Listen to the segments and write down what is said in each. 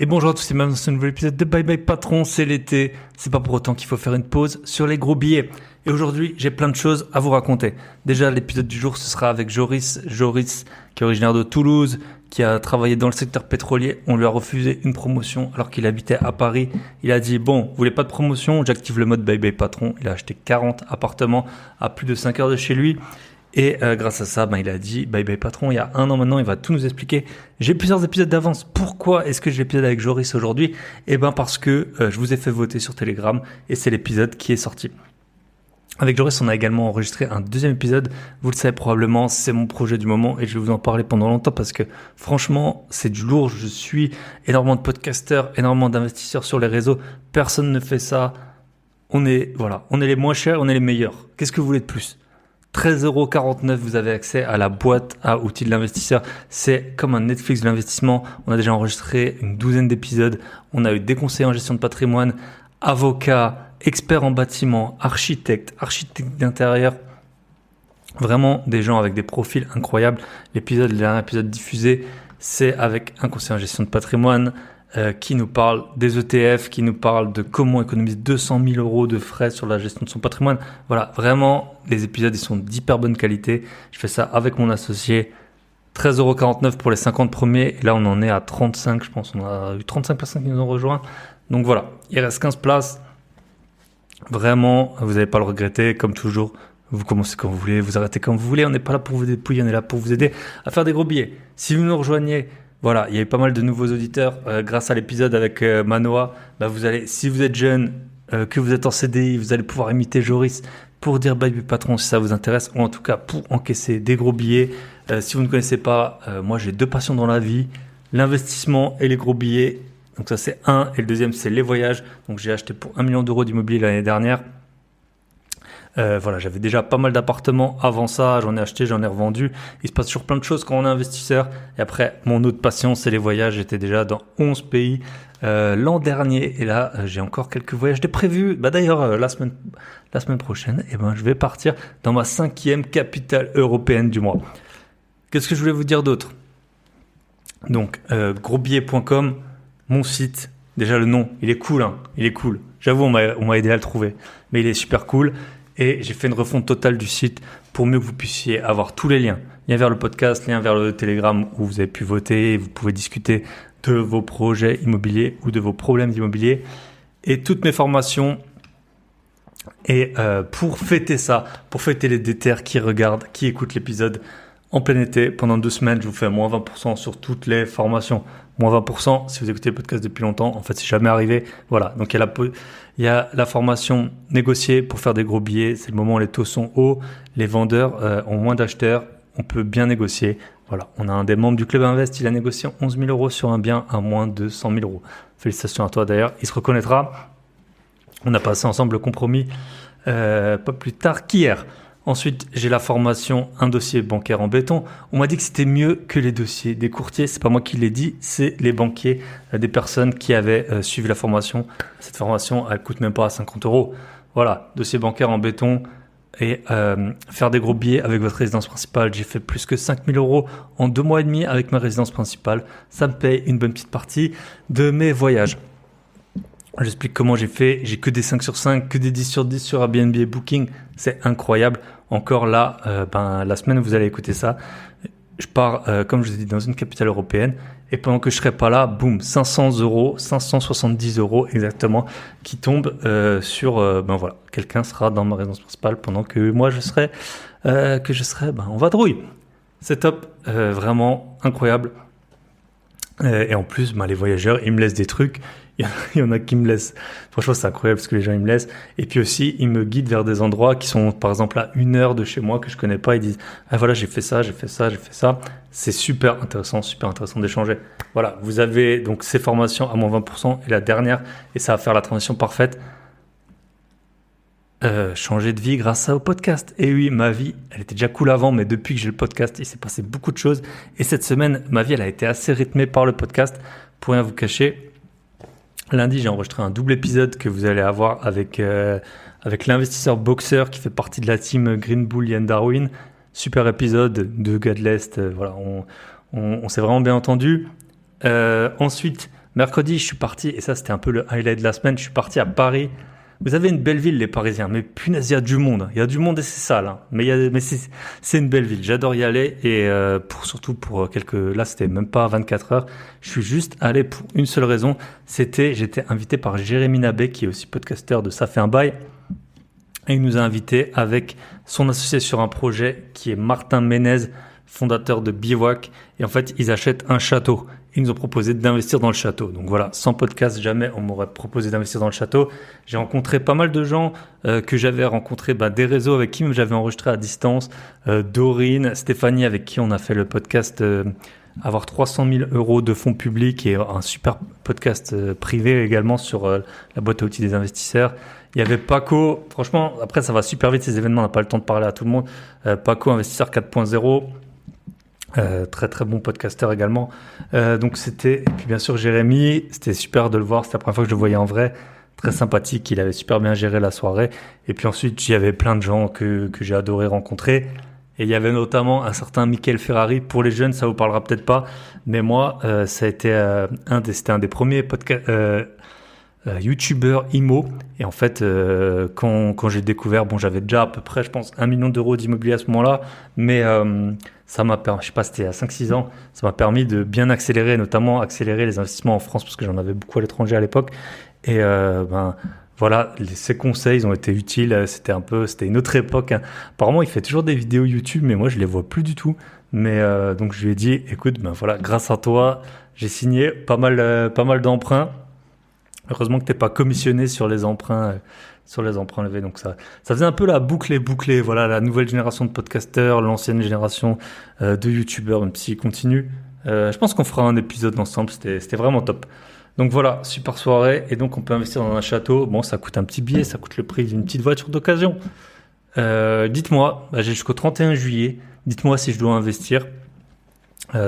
Et bonjour à tous et bienvenue dans ce nouvel épisode de Bye Bye Patron, c'est l'été, c'est pas pour autant qu'il faut faire une pause sur les gros billets. Et aujourd'hui, j'ai plein de choses à vous raconter. Déjà, l'épisode du jour, ce sera avec Joris, qui est originaire de Toulouse, qui a travaillé dans le secteur pétrolier. On lui a refusé une promotion alors qu'il habitait à Paris. Il a dit, bon, vous voulez pas de promotion? J'active le mode Bye Bye Patron. Il a acheté 40 appartements à plus de 5 heures de chez lui. Et grâce à ça, il a dit Bye Bye Patron il y a 1 an maintenant, il va tout nous expliquer. J'ai plusieurs épisodes d'avance. Pourquoi est-ce que j'ai l'épisode avec Joris aujourd'hui? Parce que je vous ai fait voter sur Telegram et c'est l'épisode qui est sorti. Avec Joris, on a également enregistré un deuxième épisode. Vous le savez probablement, c'est mon projet du moment et je vais vous en parler pendant longtemps parce que franchement, c'est du lourd. Je suis énormément de podcasteurs, énormément d'investisseurs sur les réseaux. Personne ne fait ça. On est les moins chers, on est les meilleurs. Qu'est-ce que vous voulez de plus? 13,49€, vous avez accès à la boîte à outils de l'investisseur. C'est comme un Netflix de l'investissement. On a déjà enregistré une 12aine d'épisodes. On a eu des conseillers en gestion de patrimoine, avocats, experts en bâtiment, architectes d'intérieur. Vraiment des gens avec des profils incroyables. Le dernier épisode diffusé, c'est avec un conseiller en gestion de patrimoine qui nous parle des ETF, qui nous parle de comment économiser 200 000 € de frais sur la gestion de son patrimoine. Voilà, vraiment, les épisodes, ils sont d'hyper bonne qualité. Je fais ça avec mon associé. 13,49€ pour les 50 premiers. Et là, on en est à 35, je pense. On a eu 35 personnes qui nous ont rejoints. Donc voilà, il reste 15 places. Vraiment, vous n'allez pas le regretter. Comme toujours, vous commencez quand vous voulez, vous arrêtez quand vous voulez. On n'est pas là pour vous dépouiller, on est là pour vous aider à faire des gros billets. Si vous nous rejoignez, voilà, il y a eu pas mal de nouveaux auditeurs grâce à l'épisode avec Manoa. Vous allez, si vous êtes jeune, que vous êtes en CDI, vous allez pouvoir imiter Joris pour dire Bye Bye Patron si ça vous intéresse, ou en tout cas pour encaisser des gros billets. Si vous ne connaissez pas, moi j'ai 2 passions dans la vie, l'investissement et les gros billets. Donc ça c'est un, et le deuxième c'est les voyages. Donc j'ai acheté pour 1 million d'euros d'immobilier l'année dernière. J'avais déjà pas mal d'appartements avant ça, j'en ai acheté, j'en ai revendu. Il se passe toujours plein de choses quand on est investisseur. Et après, mon autre passion, c'est les voyages. J'étais déjà dans 11 pays l'an dernier. Et là, j'ai encore quelques voyages de prévus. D'ailleurs, la semaine prochaine, je vais partir dans ma 5e capitale européenne du mois. Qu'est-ce que je voulais vous dire d'autre? Donc, grosbillet.com, mon site. Déjà, le nom, il est cool. Il est cool. J'avoue, on m'a aidé à le trouver. Mais il est super cool. Et j'ai fait une refonte totale du site pour mieux que vous puissiez avoir tous les liens. Lien vers le podcast, lien vers le Telegram où vous avez pu voter et vous pouvez discuter de vos projets immobiliers ou de vos problèmes d'immobilier. Et toutes mes formations. Et pour fêter ça, pour fêter les déterres qui regardent, qui écoutent l'épisode en plein été, pendant 2 semaines, je vous fais moins 20% sur toutes les formations. Moins 20% si vous écoutez le podcast depuis longtemps. En fait, c'est jamais arrivé. Voilà. Donc, il y a la formation négociée pour faire des gros billets. C'est le moment où les taux sont hauts. Les vendeurs ont moins d'acheteurs. On peut bien négocier. Voilà. On a un des membres du Club Invest. Il a négocié 11 000 € sur un bien à moins de 100 000 €. Félicitations à toi d'ailleurs. Il se reconnaîtra. On a passé ensemble le compromis pas plus tard qu'hier. Ensuite, j'ai la formation Un dossier bancaire en béton. On m'a dit que c'était mieux que les dossiers des courtiers. C'est pas moi qui l'ai dit, c'est les banquiers, des personnes qui avaient suivi la formation. Cette formation, elle coûte même pas 50 €. Voilà, dossier bancaire en béton et faire des gros billets avec votre résidence principale. J'ai fait plus que 5 000 € en 2 mois et demi avec ma résidence principale. Ça me paye une bonne petite partie de mes voyages. J'explique comment j'ai fait. J'ai que des 5 sur 5, que des 10 sur 10 sur Airbnb et Booking. C'est incroyable. Encore là, la semaine où vous allez écouter ça, je pars, comme je vous ai dit, dans une capitale européenne. Et pendant que je serai pas là, boum, 500 €, 570 € exactement, qui tombent sur, quelqu'un sera dans ma résidence principale pendant que moi je serai en vadrouille. C'est top, vraiment incroyable. Et en plus, les voyageurs, ils me laissent des trucs. Il y en a qui me laissent. Franchement, c'est incroyable ce que les gens ils me laissent. Et puis aussi, ils me guident vers des endroits qui sont, par exemple, à 1 heure de chez moi que je connais pas. Ils disent, ah voilà, j'ai fait ça. C'est super intéressant d'échanger. Voilà, vous avez donc ces formations à moins 20% et la dernière, et ça va faire la transition parfaite. Changer de vie grâce au podcast. Et oui, ma vie, elle était déjà cool avant, mais depuis que j'ai le podcast, il s'est passé beaucoup de choses. Et cette semaine, ma vie, elle a été assez rythmée par le podcast. Pour rien vous cacher, lundi, j'ai enregistré un double épisode que vous allez avoir avec l'investisseur boxeur qui fait partie de la team Green Bull Yann Darwin. Super épisode, 2 gars de l'Est. On s'est vraiment bien entendu. Ensuite, Mercredi, je suis parti, et ça c'était un peu le highlight de la semaine, je suis parti à Paris. Vous avez une belle ville, les Parisiens, mais punaise, il y a du monde. Il y a du monde et c'est sale, hein. Mais c'est une belle ville. J'adore y aller et surtout pour là, c'était même pas 24 heures. Je suis juste allé pour une seule raison. J'étais invité par Jérémy Nabé, qui est aussi podcasteur de Ça fait un bail. Et il nous a invités avec son associé sur un projet qui est Martin Ménez, fondateur de Bivouac. Et en fait, ils achètent un château. Ils nous ont proposé d'investir dans le château. Donc voilà, sans podcast, jamais on m'aurait proposé d'investir dans le château. J'ai rencontré pas mal de gens que j'avais rencontrés, des réseaux avec qui j'avais enregistré à distance. Dorine, Stéphanie, avec qui on a fait le podcast Avoir 300 000 euros de fonds publics, et un super podcast privé également sur la boîte à outils des investisseurs. Il y avait Paco. Franchement, après, ça va super vite ces événements. On n'a pas le temps de parler à tout le monde. Paco, investisseur 4.0. Très très bon podcasteur également. Donc et puis bien sûr Jérémy, c'était super de le voir, c'était la première fois que je le voyais en vrai, très sympathique, il avait super bien géré la soirée. Et puis ensuite il y avait plein de gens que j'ai adoré rencontrer, et il y avait notamment un certain Michael Ferrari. Pour les jeunes ça vous parlera peut-être pas, mais moi ça a été c'était un des premiers youtubeur IMO. Et en fait quand j'ai découvert, j'avais déjà à peu près je pense 1 million d'euros d'immobilier à ce moment là, mais ça m'a permis, je sais pas, c'était à 5-6 ans, ça m'a permis de bien accélérer, notamment accélérer les investissements en France, parce que j'en avais beaucoup à l'étranger à l'époque. Et voilà, ces conseils ils ont été utiles. C'était une autre époque, hein. Apparemment, il fait toujours des vidéos YouTube, mais moi, je les vois plus du tout. Mais donc, je lui ai dit, écoute, voilà, grâce à toi, j'ai signé pas mal d'emprunts. Heureusement que t'es pas commissionné sur les emprunts levés. Donc ça faisait un peu la boucle et bouclée. Voilà, la nouvelle génération de podcasteurs, l'ancienne génération de youtubeurs, même s'ils continuent. Je pense qu'on fera un épisode ensemble. C'était vraiment top. Donc voilà, super soirée. Et donc on peut investir dans un château. Bon, ça coûte un petit billet, ça coûte le prix d'une petite voiture d'occasion. Dites-moi, j'ai jusqu'au 31 juillet. Dites-moi si je dois investir.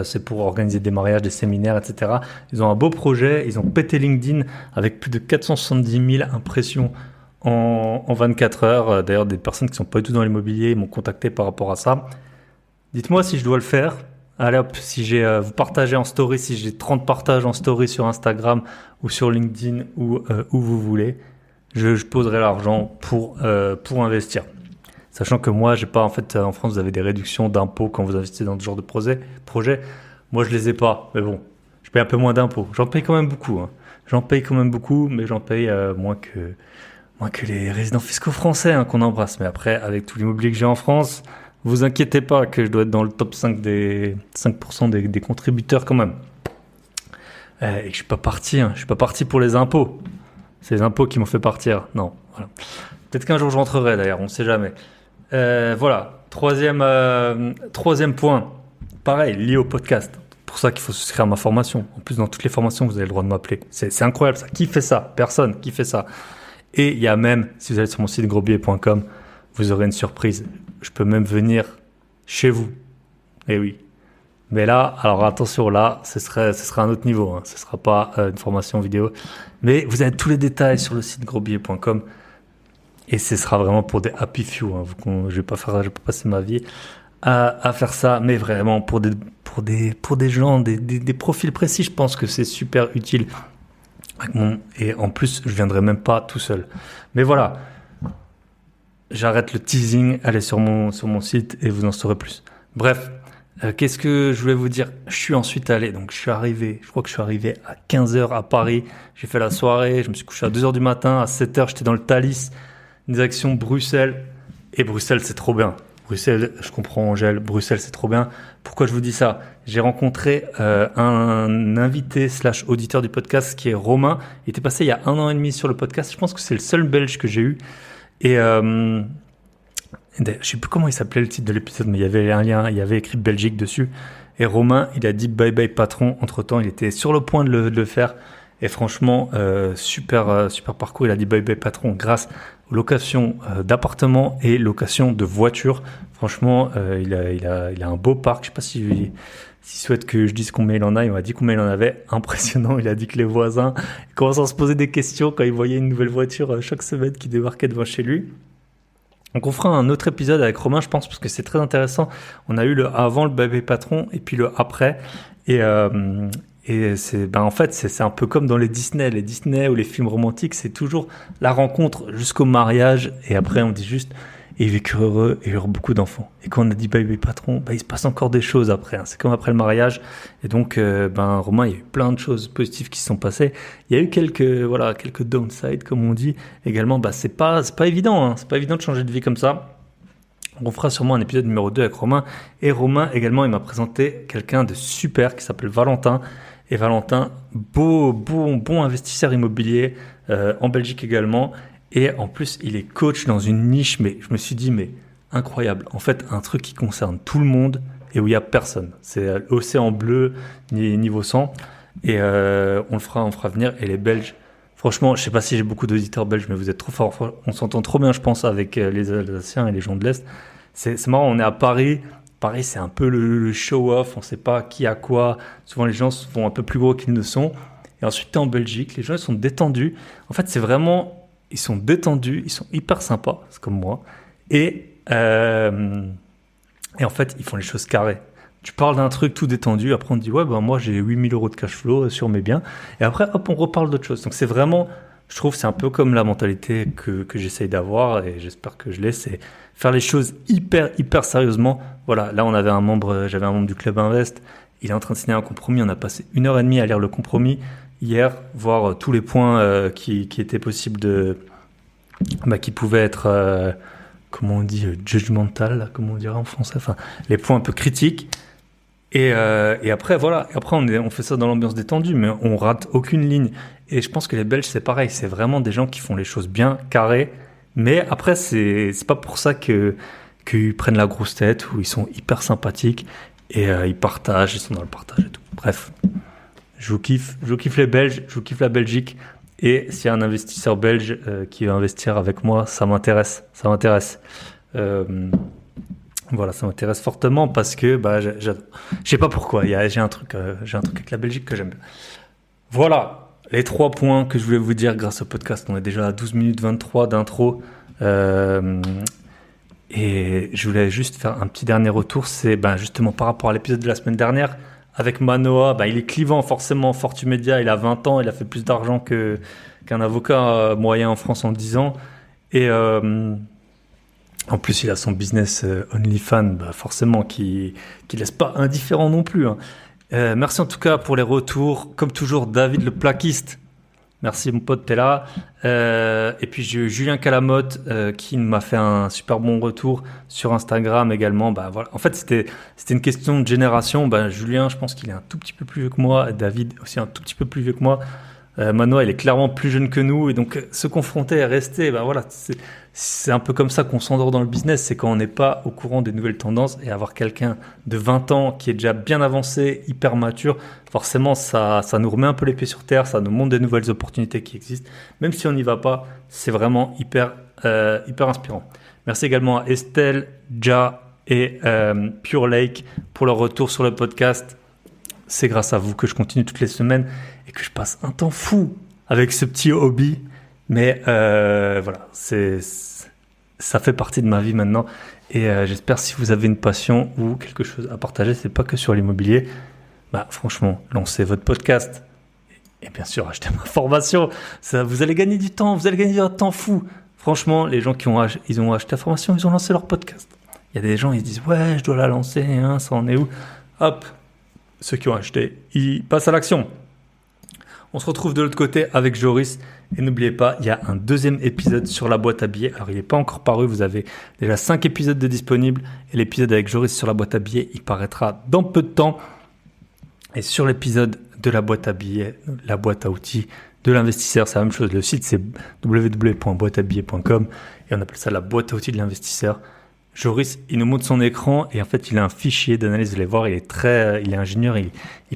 C'est pour organiser des mariages, des séminaires, etc. Ils ont un beau projet. Ils ont pété LinkedIn avec plus de 470 000 impressions en 24 heures. D'ailleurs, des personnes qui ne sont pas du tout dans l'immobilier m'ont contacté par rapport à ça. Dites-moi si je dois le faire. Allez hop, si vous partagez en story, si j'ai 30 partages en story sur Instagram ou sur LinkedIn ou où vous voulez, je poserai l'argent pour investir. Sachant que moi, j'ai pas, en fait, en France, vous avez des réductions d'impôts quand vous investissez dans ce genre de projet. Moi, je les ai pas. Mais bon, je paye un peu moins d'impôts. J'en paye quand même beaucoup, hein. Mais j'en paye moins que les résidents fiscaux français, hein, qu'on embrasse. Mais après, avec tout l'immobilier que j'ai en France, vous inquiétez pas que je dois être dans le top 5 des 5% des contributeurs quand même. Et que je suis pas parti, hein. Je suis pas parti pour les impôts. C'est les impôts qui m'ont fait partir. Non, voilà. Peut-être qu'un jour je rentrerai d'ailleurs, on ne sait jamais. Voilà, troisième point, pareil, lié au podcast. Pour ça qu'il faut souscrire à ma formation. En plus, dans toutes les formations, vous avez le droit de m'appeler. C'est incroyable ça. Qui fait ça? Personne qui fait ça. Et il y a même, si vous allez sur mon site grosbillet.com, vous aurez une surprise. Je peux même venir chez vous. Eh oui. Mais là, alors attention, là, ce sera un autre niveau, hein. Ce ne sera pas une formation vidéo. Mais vous avez tous les détails sur le site grosbillet.com. Et ce sera vraiment pour des happy few, hein. Je vais pas passer ma vie à faire ça, mais vraiment pour des gens, des profils précis, je pense que c'est super utile. Et en plus, je viendrai même pas tout seul. Mais voilà, j'arrête le teasing, allez sur mon site et vous en saurez plus. Bref, qu'est-ce que je voulais vous dire? Je suis ensuite allé, donc je crois que je suis arrivé à 15h à Paris. J'ai fait la soirée, je me suis couché à 2h du matin, à 7h j'étais dans le Thalys. Direction Bruxelles. Et Bruxelles, c'est trop bien. Bruxelles, je comprends Angèle, Bruxelles, c'est trop bien. Pourquoi je vous dis ça? J'ai rencontré un invité / auditeur du podcast qui est Romain. Il était passé il y a 1 an et demi sur le podcast. Je pense que c'est le seul Belge que j'ai eu. Et je sais plus comment il s'appelait le titre de l'épisode, mais il y avait un lien, il y avait écrit Belgique dessus. Et Romain, il a dit bye bye patron. Entre-temps, il était sur le point de le faire. Et franchement, super parcours. Il a dit bye bye patron grâce aux locations d'appartements et location de voitures. Franchement, il a un beau parc. Je sais pas s'il souhaite que je dise combien il en a. Il m'a dit combien il en avait. Impressionnant. Il a dit que les voisins commencent à se poser des questions quand ils voyaient une nouvelle voiture chaque semaine qui débarquait devant chez lui. Donc on fera un autre épisode avec Romain, je pense, parce que c'est très intéressant. On a eu le avant, le bébé patron, et puis le après. Et en fait, c'est un peu comme dans les Disney ou les films romantiques, c'est toujours la rencontre jusqu'au mariage, et après on dit juste, et ils vécurent heureux et eurent beaucoup d'enfants. Et quand on a dit baby patron, il se passe encore des choses après, hein. C'est comme après le mariage. Et donc, Romain, il y a eu plein de choses positives qui se sont passées. Il y a eu quelques downsides, comme on dit. Également, c'est pas évident, hein. C'est pas évident de changer de vie comme ça. On fera sûrement un épisode numéro 2 avec Romain. Et Romain, également, il m'a présenté quelqu'un de super qui s'appelle Valentin. Et Valentin, bon investisseur immobilier en Belgique également. Et en plus, il est coach dans une niche, mais je me suis dit, mais incroyable. En fait, un truc qui concerne tout le monde et où il n'y a personne. C'est l'océan bleu, niveau 100. Et on fera venir. Et les Belges, franchement, je ne sais pas si j'ai beaucoup d'auditeurs belges, mais vous êtes trop forts. On s'entend trop bien, je pense, avec les Alsaciens et les gens de l'Est. C'est marrant, on est à Paris. Paris, c'est un peu le show-off. On ne sait pas qui a quoi. Souvent, les gens se font un peu plus gros qu'ils ne sont. Et ensuite, tu es en Belgique. Les gens, ils sont détendus. En fait, c'est vraiment... Ils sont détendus, ils sont hyper sympas, c'est comme moi. Et en fait, ils font les choses carrées. Tu parles d'un truc tout détendu, après on te dit, ouais, moi j'ai 8 000 € de cash flow sur mes biens. Et après, hop, on reparle d'autre chose. Donc c'est vraiment, je trouve, c'est un peu comme la mentalité que j'essaye d'avoir, et j'espère que je l'ai, c'est faire les choses hyper sérieusement. Voilà, là j'avais un membre du Club Invest, il est en train de signer un compromis, on a passé 1h30 à lire le compromis hier, voir tous les points qui étaient possibles qui pouvaient être, comment on dit, judgmental, comment on dirait en français, enfin, les points un peu critiques. Et après, voilà, on fait ça dans l'ambiance détendue, mais on rate aucune ligne. Et je pense que les Belges, c'est pareil, c'est vraiment des gens qui font les choses bien, carrées. Mais après, c'est pas pour ça qu'ils prennent la grosse tête, ou ils sont hyper sympathiques, et ils partagent, ils sont dans le partage et tout. Bref. Je vous kiffe les Belges, je vous kiffe la Belgique. Et s'il y a un investisseur belge qui veut investir avec moi, ça m'intéresse. Voilà, ça m'intéresse fortement parce que je sais pas pourquoi. J'ai un truc avec la Belgique que j'aime bien. Voilà, les 3 points que je voulais vous dire grâce au podcast. On est déjà à 12 minutes 23 d'intro. Et je voulais juste faire un petit dernier retour. C'est justement par rapport à l'épisode de la semaine dernière. Avec Manoa, il est clivant forcément, Fortu Media, il a 20 ans, il a fait plus d'argent qu'un avocat moyen en France en 10 ans. Et en plus, il a son business OnlyFans, forcément, qui laisse pas indifférent non plus, hein. Merci en tout cas pour les retours. Comme toujours, David le plaquiste. Merci mon pote, t'es là. Et puis j'ai eu Julien Calamotte qui m'a fait un super bon retour sur Instagram également. Voilà. En fait, c'était une question de génération. Julien, je pense qu'il est un tout petit peu plus vieux que moi. David aussi un tout petit peu plus vieux que moi. Manoa, il est clairement plus jeune que nous. Et donc, se confronter et rester, voilà, c'est un peu comme ça qu'on s'endort dans le business. C'est quand on n'est pas au courant des nouvelles tendances, et avoir quelqu'un de 20 ans qui est déjà bien avancé, hyper mature, forcément, ça nous remet un peu les pieds sur terre, ça nous montre des nouvelles opportunités qui existent. Même si on n'y va pas, c'est vraiment hyper inspirant. Merci également à Estelle, Ja et Pure Lake pour leur retour sur le podcast. C'est grâce à vous que je continue toutes les semaines et que je passe un temps fou avec ce petit hobby. Mais voilà, ça fait partie de ma vie maintenant. Et j'espère, si vous avez une passion ou quelque chose à partager, c'est pas que sur l'immobilier. Franchement, lancez votre podcast. Et bien sûr, achetez ma formation. Vous allez gagner du temps, vous allez gagner un temps fou. Franchement, les gens ils ont acheté la formation, ils ont lancé leur podcast. Il y a des gens, ils se disent, ouais, je dois la lancer, hein, ça en est où? Hop, ceux qui ont acheté, ils passent à l'action. On se retrouve de l'autre côté avec Joris. Et n'oubliez pas, il y a un 2e épisode sur la boîte à billets. Alors, il n'est pas encore paru. Vous avez déjà 5 épisodes de disponibles. Et l'épisode avec Joris sur la boîte à billets, il paraîtra dans peu de temps. Et sur l'épisode de la boîte à billets, la boîte à outils de l'investisseur, c'est la même chose. Le site, c'est www.boîteabillets.com. Et on appelle ça la boîte à outils de l'investisseur. Joris, il nous montre son écran et en fait, il a un fichier d'analyse. Vous allez voir, il est ingénieur, il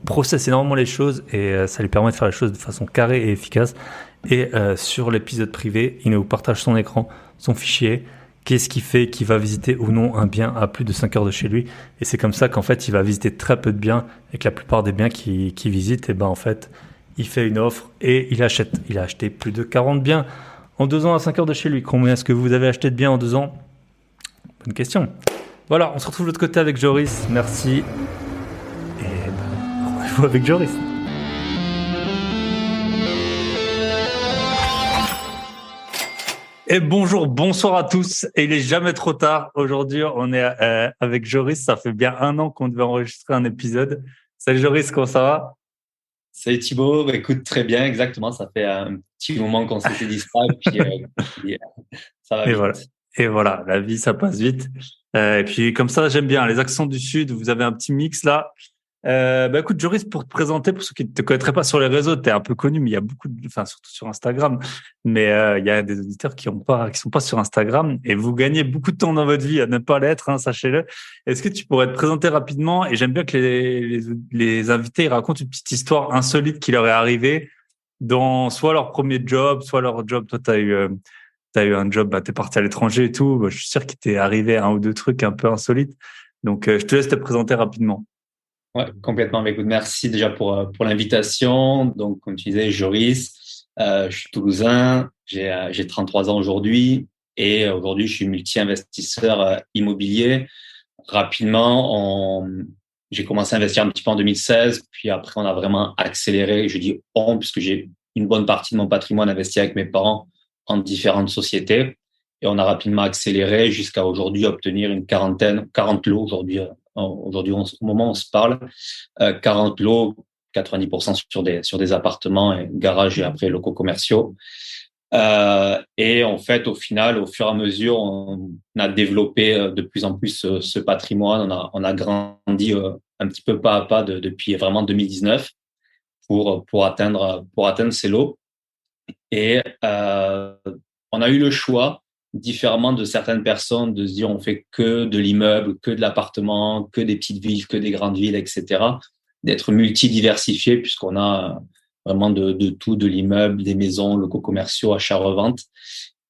processe énormément les choses et ça lui permet de faire les choses de façon carrée et efficace. Et sur l'épisode privé, il nous partage son écran, son fichier, qu'est-ce qui fait qu'il va visiter ou non un bien à plus de 5 heures de chez lui. Et c'est comme ça qu'en fait, il va visiter très peu de biens et que la plupart des biens qu'il visite, en fait, il fait une offre et il achète. Il a acheté plus de 40 biens en 2 ans à 5 heures de chez lui. Combien est-ce que vous avez acheté de biens en 2 ans ? Bonne question. Voilà, on se retrouve de l'autre côté avec Joris. Merci. Et rendez-vous avec Joris. Et bonjour, bonsoir à tous. Et il est jamais trop tard. Aujourd'hui, on est avec Joris. Ça fait bien 1 an qu'on devait enregistrer un épisode. Salut Joris, comment ça va? Salut Thibaut, bah, écoute très bien, exactement. Ça fait un petit moment qu'on s'était dit ça, et puis ça va Et voilà. vite. Et voilà, la vie, ça passe vite. Et puis comme ça, j'aime bien les accents du Sud. Vous avez un petit mix là. Écoute, Joris, pour te présenter, pour ceux qui ne te connaîtraient pas sur les réseaux, tu es un peu connu, mais il y a enfin surtout sur Instagram, mais il y a des auditeurs qui sont pas sur Instagram et vous gagnez beaucoup de temps dans votre vie à ne pas l'être, hein, sachez-le. Est-ce que tu pourrais te présenter rapidement? Et j'aime bien que les invités ils racontent une petite histoire insolite qui leur est arrivée dans soit leur premier job, soit leur job. Toi, t'as eu un job, t'es parti à l'étranger et tout. Je suis sûr qu'il t'est arrivé un ou deux trucs un peu insolites. Donc, je te laisse te présenter rapidement. Ouais, complètement. Bah, écoute, merci déjà pour l'invitation. Donc, comme tu disais, Joris, je suis toulousain, j'ai 33 ans aujourd'hui et aujourd'hui, je suis multi-investisseur immobilier. Rapidement, j'ai commencé à investir un petit peu en 2016, puis après, on a vraiment accéléré. Je dis on, puisque j'ai une bonne partie de mon patrimoine investi avec mes parents en différentes sociétés. Et on a rapidement accéléré jusqu'à aujourd'hui obtenir une quarantaine, 40 lots aujourd'hui. Aujourd'hui, au moment où on se parle, 40 lots, 90% sur des appartements et garages et après locaux commerciaux. Et en fait, au final, au fur et à mesure, on a développé de plus en plus ce patrimoine. On a grandi un petit peu pas à pas depuis vraiment 2019 pour atteindre ces lots. Et on a eu le choix, différemment de certaines personnes, de se dire on fait que de l'immeuble, que de l'appartement, que des petites villes, que des grandes villes, etc. D'être multidiversifié puisqu'on a vraiment de tout, de l'immeuble, des maisons, locaux commerciaux, achats-reventes.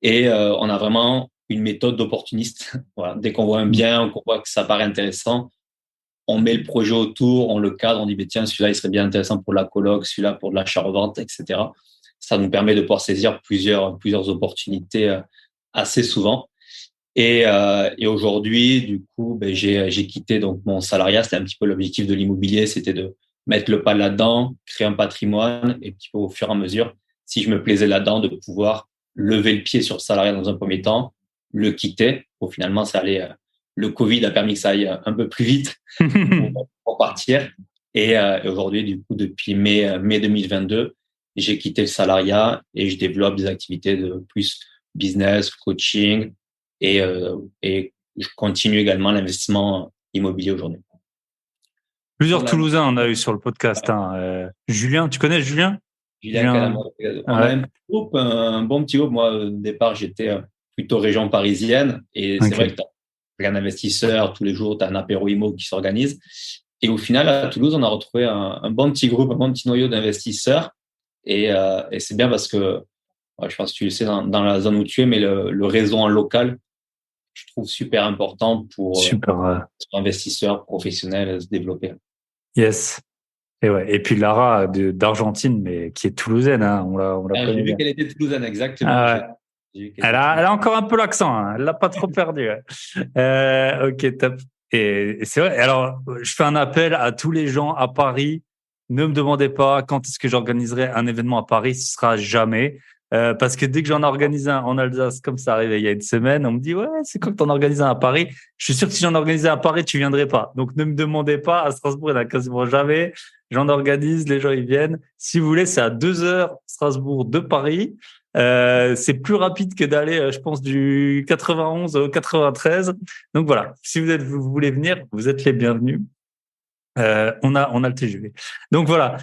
Et on a vraiment une méthode d'opportuniste. Voilà. Dès qu'on voit un bien, qu'on voit que ça paraît intéressant, on met le projet autour, on le cadre, on dit, tiens, celui-là, il serait bien intéressant pour la coloc, celui-là pour de l'achat-revente, etc. Ça nous permet de pouvoir saisir plusieurs opportunités assez souvent. Et aujourd'hui, du coup, j'ai quitté donc mon salariat. C'était un petit peu l'objectif de l'immobilier, c'était de mettre le pas là-dedans, créer un patrimoine, et petit peu au fur et à mesure, si je me plaisais là-dedans, de pouvoir lever le pied sur le salariat dans un premier temps, le quitter. Pour finalement, ça allait. Le Covid a permis que ça aille un peu plus vite pour partir. Et aujourd'hui, du coup, depuis mai 2022, j'ai quitté le salariat et je développe des activités de plus business, coaching et je continue également l'investissement immobilier aujourd'hui. Plusieurs On a Toulousains on a eu sur le podcast. Hein. Julien, tu connais Julien? Julien Julien, Calamar. On a ouais. un bon petit groupe. Moi, au départ, j'étais plutôt région parisienne et c'est vrai que Ok. tu as un investisseur tous les jours, tu as un apéro IMO qui s'organise. Et au final, à Toulouse, on a retrouvé un bon petit groupe, un bon petit noyau d'investisseurs. Et c'est bien parce que, ouais, je pense que tu le sais dans la zone où tu es, mais le réseau en local, je trouve super important Super. pour investisseurs professionnels se développer. Yes. Et ouais. Et puis Lara d'Argentine, mais qui est toulousaine, hein, on la J'ai connaît vu bien. qu'elle était toulousaine, exactement. Ah ouais. J'ai vu qu'elle était Elle toulousaine. a encore un peu l'accent. Hein. Elle l'a pas trop perdu. Ouais. Ok, top. Et c'est vrai. Alors, je fais un appel à tous les gens à Paris. Ne me demandez pas quand est-ce que j'organiserai un événement à Paris. Ce sera jamais. Parce que dès que j'en organise un en Alsace, comme ça arrivait il y a une semaine, on me dit, ouais, c'est quand t'en organises un à Paris. Je suis sûr que si j'en organisais un à Paris, tu viendrais pas. Donc, ne me demandez pas. À Strasbourg, il n'y en a quasiment jamais. J'en organise, les gens, ils viennent. Si vous voulez, c'est à 2 heures Strasbourg de Paris. C'est plus rapide que d'aller, je pense, du 91 au 93. Donc voilà, si vous voulez venir, vous êtes les bienvenus. On a le TGV. Donc voilà.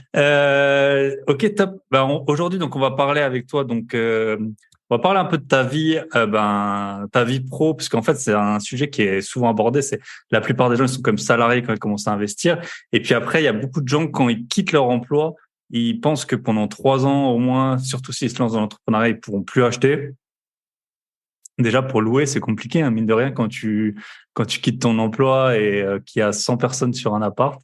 Ok, top. Aujourd'hui, donc on va parler avec toi. Donc on va parler un peu de ta vie, ta vie pro, parce qu'en fait c'est un sujet qui est souvent abordé. C'est la plupart des gens ils sont comme salariés quand ils commencent à investir, et puis après il y a beaucoup de gens quand ils quittent leur emploi, ils pensent que pendant 3 ans au moins, surtout s'ils se lancent dans l'entrepreneuriat, ils pourront plus acheter. Déjà pour louer, c'est compliqué, hein, mine de rien, quand tu quittes ton emploi et qu'il y a 100 personnes sur un appart.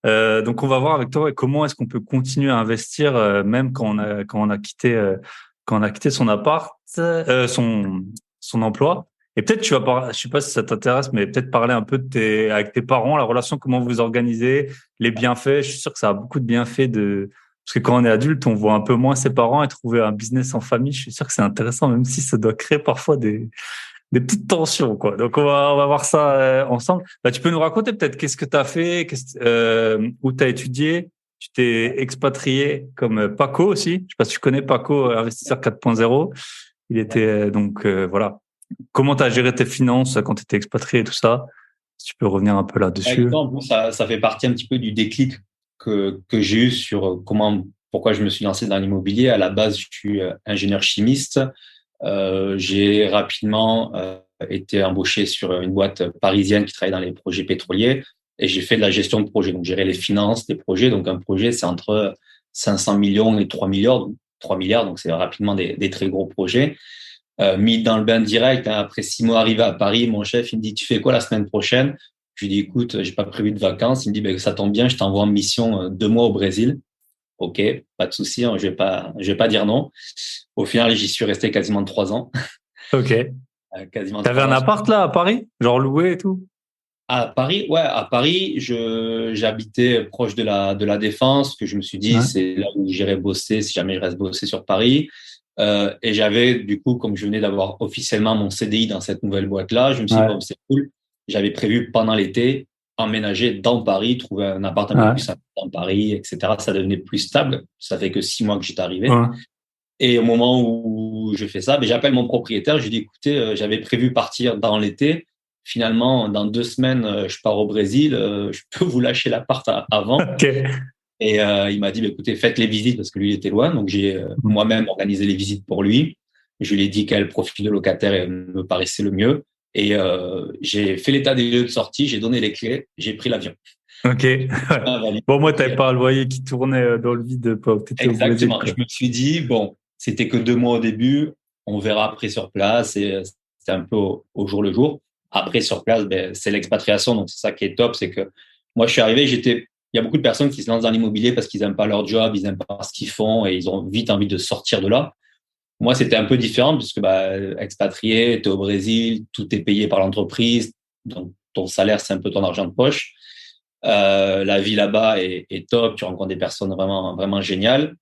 Donc on va voir avec toi ouais, comment est-ce qu'on peut continuer à investir même quand on a quitté son appart, son emploi. Et peut-être tu vas parler, je sais pas si ça t'intéresse, mais peut-être parler un peu avec tes parents, la relation, comment vous organisez, les bienfaits. Je suis sûr que ça a beaucoup de bienfaits de Parce que quand on est adulte, on voit un peu moins ses parents et trouver un business en famille, je suis sûr que c'est intéressant, même si ça doit créer parfois des petites tensions, quoi. Donc, on va voir ça ensemble. Bah, tu peux nous raconter peut-être qu'est-ce que tu as fait, où tu as étudié. Tu t'es expatrié comme Paco aussi. Je sais pas si tu connais Paco, investisseur 4.0. Il était voilà. Comment tu as géré tes finances quand tu étais expatrié et tout ça? Si tu peux revenir un peu là-dessus. Exemple, ça fait partie un petit peu du déclic que j'ai eu sur pourquoi je me suis lancé dans l'immobilier. À la base, je suis ingénieur chimiste. J'ai rapidement été embauché sur une boîte parisienne qui travaille dans les projets pétroliers et j'ai fait de la gestion de projet. Donc, gérer les finances des projets. Donc, un projet, c'est entre 500 millions et 3 milliards. 3 milliards, donc c'est rapidement des très gros projets. Mis dans le bain direct, hein. Après 6 mois arrivé à Paris, mon chef, il me dit, tu fais quoi la semaine prochaine? Je lui dis, écoute, j'ai pas prévu de vacances. Il me dit, ben, ça tombe bien, je t'envoie en mission 2 mois au Brésil. OK, pas de souci, hein, je vais pas dire non. Au final, j'y suis resté quasiment 3 ans. Ok. Quasiment T'avais un 3 ans. appart là à Paris, genre loué et tout? À Paris, ouais, à Paris, j'habitais proche de la Défense, que je me suis dit, Ouais. c'est là où j'irai bosser si jamais je reste bosser sur Paris. Et j'avais, du coup, comme je venais d'avoir officiellement mon CDI dans cette nouvelle boîte-là, je me suis dit, Ouais. bon, c'est cool. J'avais prévu pendant l'été emménager dans Paris, trouver un appart un peu plus Ouais. simple dans Paris, etc. Ça devenait plus stable. Ça fait que 6 mois que j'étais arrivé. Ouais. Et au moment où je fais ça, ben, j'appelle mon propriétaire. Je lui dis, écoutez, j'avais prévu partir dans l'été. Finalement, dans 2 semaines, je pars au Brésil. Je peux vous lâcher l'appart avant. Ok. Et il m'a dit, bah, écoutez, faites les visites parce que lui, il était loin. Donc, j'ai moi-même organisé les visites pour lui. Je lui ai dit quel profil de locataire me paraissait le mieux. Et j'ai fait l'état des lieux de sortie, j'ai donné les clés, j'ai pris l'avion. Ok. Ouais. Bon, moi, t'avais pas le loyer qui tournait dans le vide, pas où t'étais au Brésil, Exactement. Je quoi. me suis dit, bon, c'était que 2 mois au début, on verra après sur place et c'était un peu au jour le jour. Après, sur place, ben, c'est l'expatriation. Donc, c'est ça qui est top. C'est que moi, je suis arrivé, il y a beaucoup de personnes qui se lancent dans l'immobilier parce qu'ils n'aiment pas leur job, ils n'aiment pas ce qu'ils font et ils ont vite envie de sortir de là. Moi, c'était un peu différent puisque, bah, expatrié, tu es au Brésil, tout est payé par l'entreprise. Donc, ton salaire, c'est un peu ton argent de poche. La vie là-bas est top. Tu rencontres des personnes vraiment, vraiment géniales.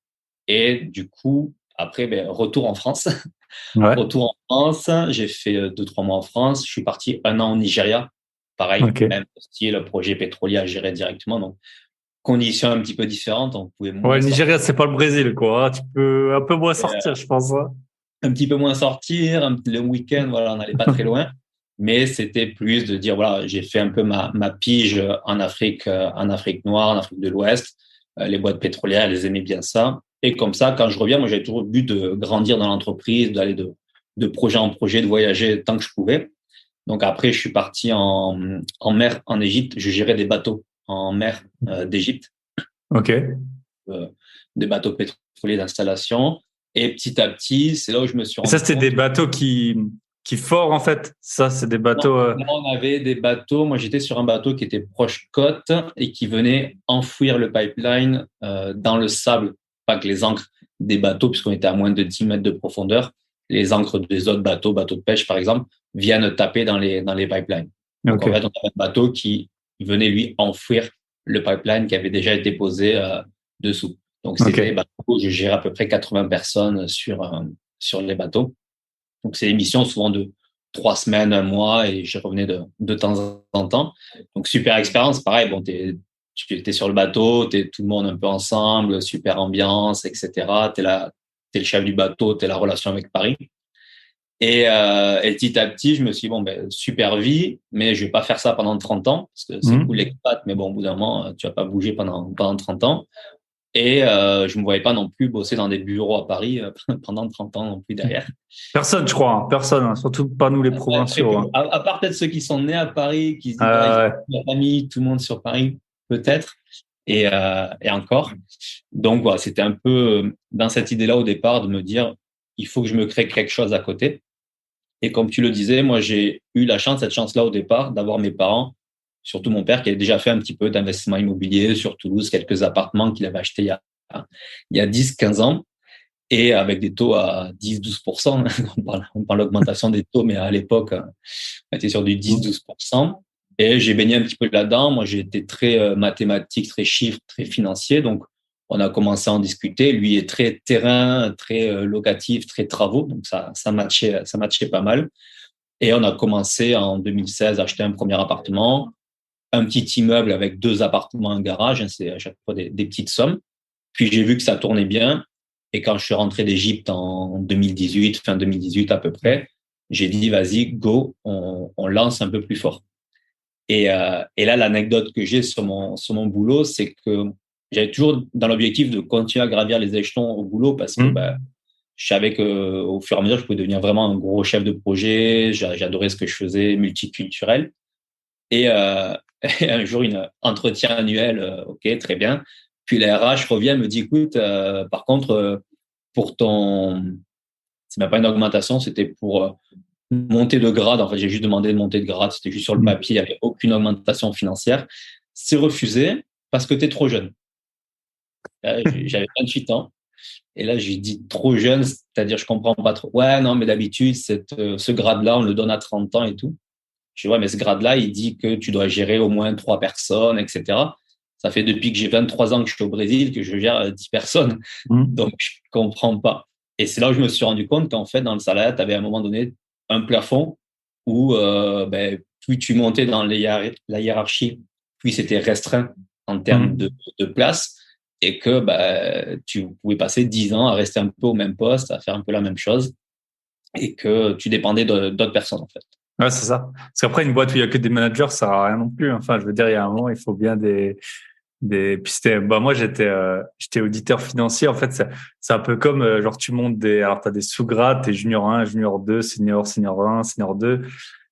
Et du coup, après, ben, retour en France. Ouais. Retour en France. J'ai fait 2, 3 mois en France. Je suis parti 1 an au Nigeria. Pareil, Ok. même style, le projet pétrolier à gérer directement. Donc, conditions un petit peu différentes. On pouvait Ouais, moins le sortir, Nigeria, c'est pas le Brésil, quoi. Tu peux un peu moins sortir, je pense, hein. un petit peu moins sortir. Le week-end, voilà, on n'allait pas très loin. Mais c'était plus de dire, voilà, j'ai fait un peu ma pige en Afrique noire, en Afrique de l'Ouest. Les boîtes pétrolières, elles aimaient bien ça. Et comme ça, quand je reviens, moi, j'avais toujours le but de grandir dans l'entreprise, d'aller de projet en projet, de voyager tant que je pouvais. Donc après, je suis parti en mer en Égypte. Je gérais des bateaux en mer d'Égypte, Ok. euh, des bateaux pétroliers d'installation. Et petit à petit, c'est là où je me suis Et ça, rendu c'était des compte. bateaux qui forent, en fait. Ça, c'est des Non, bateaux. là, on avait des bateaux. Moi, j'étais sur un bateau qui était proche côte et qui venait enfouir le pipeline dans le sable, pas que les ancres des bateaux, puisqu'on était à moins de 10 mètres de profondeur. Les ancres des autres bateaux, bateaux de pêche par exemple, viennent taper dans les pipelines. Donc, Ok. en fait, on avait un bateau qui venait, lui, enfouir le pipeline qui avait déjà été posé dessous. Donc, Ok. c'était des bateaux, je gérais à peu près 80 personnes sur les bateaux. Donc, c'est des missions souvent de 3 semaines, un mois, et j'y revenais de temps en temps. Donc, super expérience. Pareil, bon, tu étais sur le bateau, t'es tout le monde un peu ensemble, super ambiance, etc. T'es là, t'es le chef du bateau, t'es la relation avec Paris. Et petit à petit, je me suis dit, bon, ben, super vie, mais je vais pas faire ça pendant 30 ans, parce que c'est cool Mhm. l'expat, mais bon, au bout d'un moment, tu vas pas bouger pendant 30 ans. Et je me voyais pas non plus bosser dans des bureaux à Paris pendant 30 ans non plus derrière. Personne, je crois, hein. Personne, hein. Surtout pas nous les Très provinciaux, peu. hein. À part peut-être ceux qui sont nés à Paris, qui se disent, voilà, ils Ouais. ont la famille, tout le monde sur Paris, peut-être. Et encore. Donc, voilà, c'était un peu dans cette idée-là au départ de me dire, il faut que je me crée quelque chose à côté. Et comme tu le disais, moi, j'ai eu cette chance-là au départ, d'avoir mes parents, surtout mon père, qui avait déjà fait un petit peu d'investissement immobilier sur Toulouse, quelques appartements qu'il avait achetés il y a 10, 15 ans, et avec des taux à 10, 12%. On parle d'augmentation des taux, mais à l'époque, on était sur du 10, 12%. Et j'ai baigné un petit peu là-dedans. Moi, j'ai été très mathématique, très chiffre, très financier. Donc, On a commencé à en discuter. Lui est très terrain, très locatif, très travaux. Donc, ça matchait pas mal. Et on a commencé en 2016 à acheter un premier appartement, un petit immeuble avec 2 appartements, un garage. C'est à chaque fois des petites sommes. Puis j'ai vu que ça tournait bien. Et quand je suis rentré d'Égypte en 2018, fin 2018 à peu près, j'ai dit, vas-y, go, on lance un peu plus fort. Et là, l'anecdote que j'ai sur mon boulot, c'est que j'avais toujours dans l'objectif de continuer à gravir les échelons au boulot parce que je savais que au fur et à mesure, je pouvais devenir vraiment un gros chef de projet. J'adorais ce que je faisais, multiculturel. Et, et un jour, une entretien annuel, ok, très bien. Puis la RH revient et me dit, écoute, par contre, pour c'est même pas une augmentation, c'était pour monter de grade. En fait, j'ai juste demandé de monter de grade. C'était juste sur le papier. Il n'y avait aucune augmentation financière. C'est refusé parce que tu es trop jeune. J'avais 28 ans. Et là, j'ai dit trop jeune, c'est-à-dire je comprends pas trop. Ouais, non, mais d'habitude, ce grade-là, on le donne à 30 ans et tout. Je dis, ouais, mais ce grade-là, il dit que tu dois gérer au moins 3 personnes, etc. Ça fait depuis que j'ai 23 ans que je suis au Brésil que je gère 10 personnes. Donc, je comprends pas. Et c'est là où je me suis rendu compte qu'en fait, dans le salariat, tu avais à un moment donné un plafond où plus tu montais dans la hiérarchie, plus c'était restreint en termes de place et que tu pouvais passer 10 ans à rester un peu au même poste, à faire un peu la même chose et que tu dépendais d'autres personnes en fait. Ouais, c'est ça. Parce qu'après, une boîte où il y a que des managers, ça sert à rien non plus. Enfin, je veux dire, il y a un moment, il faut bien puis moi, j'étais auditeur financier. En fait, c'est un peu comme, genre, tu montes alors t'as des sous-grades, t'es junior 1, junior 2, senior 1, senior 2.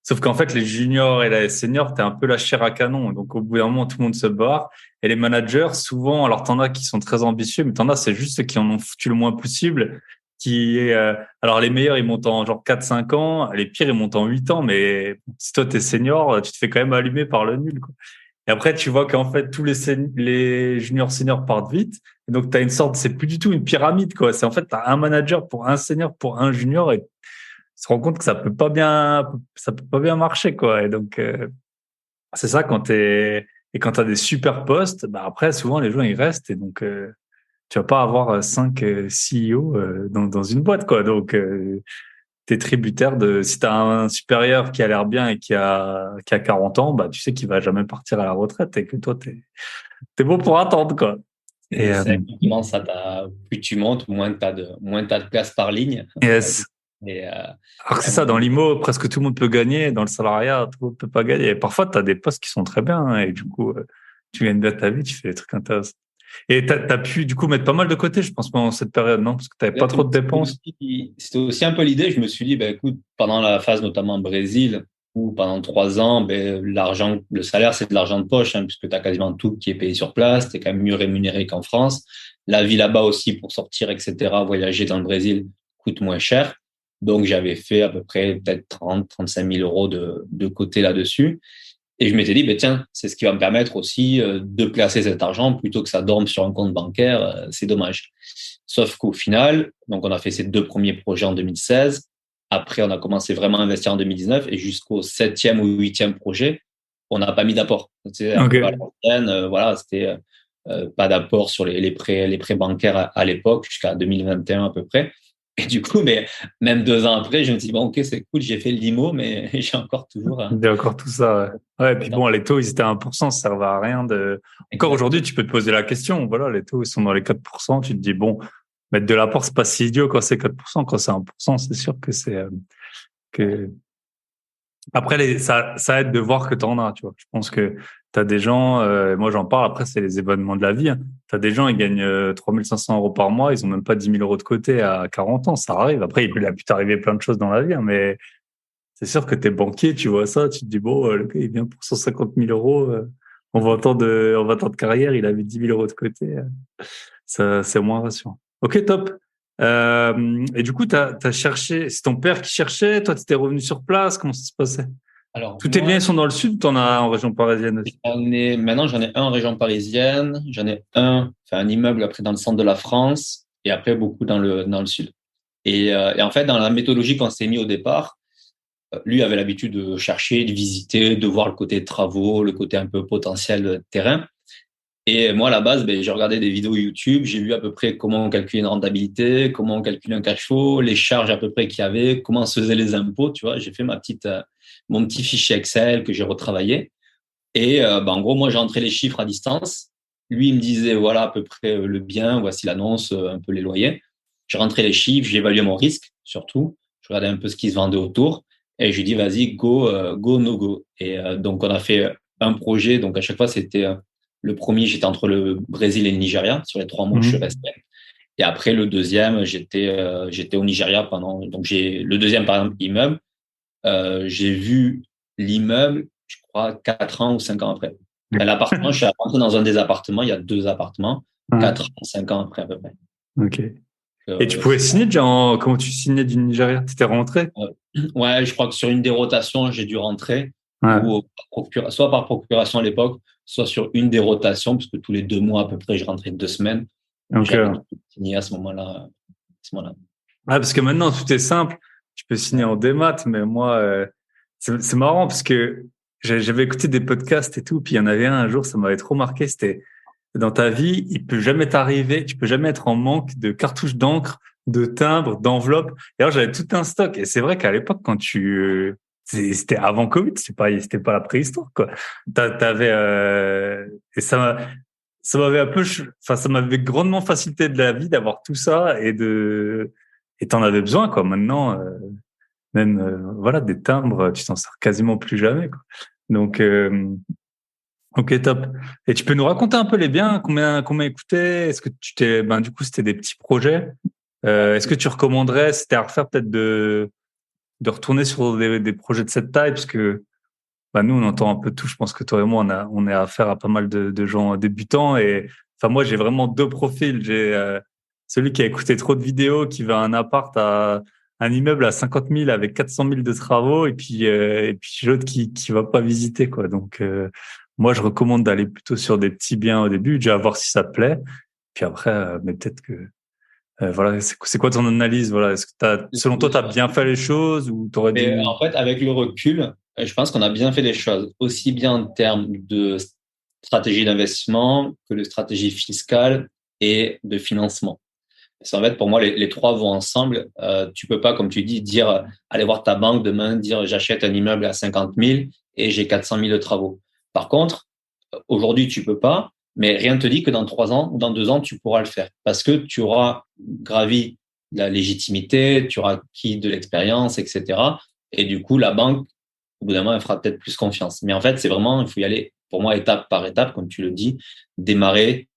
Sauf qu'en fait, les juniors et les seniors, t'es un peu la chair à canon. Donc, au bout d'un moment, tout le monde se barre. Et les managers, souvent, alors t'en as qui sont très ambitieux, mais t'en as, c'est juste ceux qui en ont foutu le moins possible. Alors les meilleurs, ils montent en genre 4-5 ans. Les pires, ils montent en 8 ans. Mais si toi, t'es senior, tu te fais quand même allumer par le nul, quoi. Et après, tu vois qu'en fait, tous les juniors seniors partent vite. Et donc, tu as une sorte, c'est plus du tout une pyramide, quoi. C'est en fait, tu as un manager pour un senior, pour un junior, et tu te rends compte que ça peut pas bien marcher, quoi. Et donc, c'est ça et quand tu as des super postes, bah après, souvent, les gens, ils restent. Et donc, tu vas pas avoir 5 CEO dans une boîte, quoi. Donc, t'es tributaire si t'as un supérieur qui a l'air bien et qui a 40 ans, bah, tu sais qu'il va jamais partir à la retraite et que toi, t'es bon pour attendre, quoi. Et, C'est exactement ça. Plus tu montes, moins t'as de place par ligne, on va dire. yes. Et, Alors que c'est ça, dans l'IMO, presque tout le monde peut gagner, dans le salariat, tout le monde peut pas gagner. Et parfois, tu as des postes qui sont très bien, hein, et du coup, tu gagnes bien ta vie, tu fais des trucs intéressants. Et t'as pu, du coup, mettre pas mal de côté, je pense, pendant cette période, non? Parce que t'avais pas trop de dépenses. C'était aussi un peu l'idée. Je me suis dit, écoute, pendant la phase notamment au Brésil, où pendant 3 ans, l'argent, le salaire, c'est de l'argent de poche, hein, puisque tu as quasiment tout qui est payé sur place. Tu es quand même mieux rémunéré qu'en France. La vie là-bas aussi, pour sortir, etc., voyager dans le Brésil coûte moins cher. Donc, j'avais fait à peu près peut-être 35 000 euros de côté là-dessus. Et je m'étais dit, tiens, c'est ce qui va me permettre aussi de placer cet argent plutôt que ça dorme sur un compte bancaire. C'est dommage. Sauf qu'au final, donc on a fait ces 2 premiers projets en 2016. Après, on a commencé vraiment à investir en 2019 et jusqu'au 7e ou 8e projet, on n'a pas mis d'apport. C'est un peu à Ok. l'ancienne. Voilà, c'était pas d'apport sur les prêts bancaires à l'époque jusqu'à 2021 à peu près. Et du coup, même 2 ans après, je me dis, bon, ok, c'est cool, j'ai fait le limo, mais j'ai encore toujours Il y a encore tout ça, ouais. Ouais, et puis bon, les taux, ils étaient à 1%, ça servait à rien Encore aujourd'hui, exactement. tu peux te poser la question. Voilà, les taux, ils sont dans les 4%. Tu te dis, bon, mettre de l'apport, c'est pas si idiot quand c'est 4%. Quand c'est 1%, c'est sûr que que, après, ça aide de voir que tu en as, tu vois. Je pense que tu as des gens, moi j'en parle, après, c'est les événements de la vie. Hein. Tu as des gens, ils gagnent 3 500 euros par mois, ils ont même pas 10 000 euros de côté à 40 ans. Ça arrive. Après, il a pu t'arriver plein de choses dans la vie, hein, mais c'est sûr que t'es banquier, tu vois ça, tu te dis, bon, le gars, il vient pour 150 000 euros, en 20 ans de carrière, il avait 10 000 euros de côté. Ça, c'est moins rassurant. Ok, top. Et du coup, t'as cherché, c'est ton père qui cherchait, toi, tu étais revenu sur place, comment ça se passait? Alors, Tous tes biens, moi, ils sont dans le sud, t'en as en région parisienne aussi? maintenant, j'en ai un en région parisienne, j'en ai un immeuble après dans le centre de la France et après beaucoup dans le sud. Et en fait, dans la méthodologie qu'on s'est mis au départ, lui avait l'habitude de chercher, de visiter, de voir le côté travaux, le côté un peu potentiel terrain. Et moi, à la base, j'ai regardé des vidéos YouTube, j'ai vu à peu près comment calculer une rentabilité, comment calculer un cash flow, les charges à peu près qu'il y avait, comment se faisaient les impôts, tu vois. J'ai fait mon petit fichier Excel que j'ai retravaillé. Et en gros, moi, j'ai entré les chiffres à distance. Lui, il me disait, voilà à peu près le bien, voici l'annonce, un peu les loyers. J'ai rentré les chiffres, j'ai évalué mon risque, surtout. Je regardais un peu ce qui se vendait autour. Et je lui dis, vas-y, go, no go. Et donc, on a fait un projet. Donc, à chaque fois, c'était le premier, j'étais entre le Brésil et le Nigeria sur les 3 mois où je suis Mhm. resté. Et après, le deuxième, j'étais au Nigeria pendant. Donc, j'ai le deuxième, par exemple, immeuble. J'ai vu l'immeuble, je crois, 4 ans ou 5 ans après. Enfin, l'appartement, je suis rentré dans un des appartements, il y a 2 appartements, Ouais, 4 ans, 5 ans après à peu près. ok. Et tu pouvais C'est signer déjà comment tu signais du Nigeria? T'étais rentré? Ouais, je crois que sur une des rotations, j'ai dû rentrer, Ouais, ou soit par procuration à l'époque, soit sur une des rotations, parce que tous les 2 mois à peu près, je rentrais 2 semaines. J'avais ok. tout signé à ce moment-là. Ouais, parce que maintenant, tout est simple. Tu peux signer en démat, mais moi, c'est marrant parce que j'avais écouté des podcasts et tout, puis il y en avait un jour, ça m'avait trop marqué. C'était dans ta vie, il peut jamais t'arriver, tu peux jamais être en manque de cartouches d'encre, de timbres, d'enveloppes. Et alors, j'avais tout un stock. Et c'est vrai qu'à l'époque, quand c'était avant Covid, c'était pas la préhistoire, quoi. T'avais, et ça m'avait un peu, enfin, ça m'avait grandement facilité de la vie d'avoir tout ça et t'en avais besoin, quoi. Maintenant, même, voilà, des timbres, tu t'en sers quasiment plus jamais, quoi. Donc, ok, top. Et tu peux nous raconter un peu les biens, combien coûtaient? Est-ce que du coup, c'était des petits projets. Est-ce que tu recommanderais, c'était à refaire peut-être de retourner sur des projets de cette taille, parce que, nous, on entend un peu tout. Je pense que toi et moi, on est affaire à pas mal de gens débutants. Et enfin, moi, j'ai vraiment deux profils. J'ai celui qui a écouté trop de vidéos, qui veut un appart un immeuble à 50 000 avec 400 000 de travaux, et puis l'autre qui va pas visiter, quoi. Donc, moi, je recommande d'aller plutôt sur des petits biens au début, déjà voir si ça te plaît. Puis après, mais peut-être que voilà, c'est quoi ton analyse? Voilà, est-ce que selon toi, tu as bien fait les choses ou t'aurais Mais dû. en fait, avec le recul, je pense qu'on a bien fait les choses, aussi bien en termes de stratégie d'investissement que de stratégie fiscale et de financement. Parce qu'en fait, pour moi, les trois vont ensemble. Tu peux pas, comme tu dis, dire, aller voir ta banque demain, dire j'achète un immeuble à 50 000 et j'ai 400 000 de travaux. Par contre, aujourd'hui, tu peux pas, mais rien ne te dit que dans 3 ans ou dans 2 ans, tu pourras le faire parce que tu auras gravi la légitimité, tu auras acquis de l'expérience, etc. Et du coup, la banque, au bout d'un moment, elle fera peut-être plus confiance. Mais en fait, c'est vraiment, il faut y aller, pour moi, étape par étape, comme tu le dis, démarrer.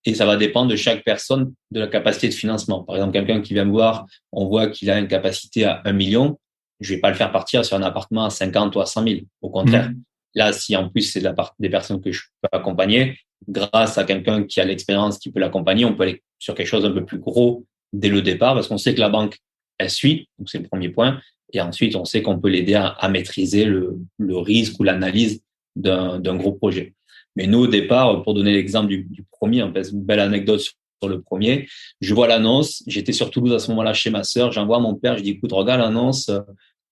Et ça va dépendre de chaque personne, de la capacité de financement. Par exemple, quelqu'un qui vient me voir, on voit qu'il a une capacité à 1 million. Je vais pas le faire partir sur un appartement à 50 ou à 100 000. Au contraire. Hmm. Là, si en plus c'est des personnes que je peux accompagner, grâce à quelqu'un qui a l'expérience, qui peut l'accompagner, on peut aller sur quelque chose d'un peu plus gros dès le départ, parce qu'on sait que la banque, elle suit. Donc, c'est le premier point. Et ensuite, on sait qu'on peut l'aider à maîtriser le risque ou l'analyse d'un gros projet. Mais nous, au départ, pour donner l'exemple du premier, en fait, une belle anecdote sur le premier, je vois l'annonce, j'étais sur Toulouse à ce moment-là chez ma sœur, j'envoie à mon père, je dis, écoute, regarde l'annonce,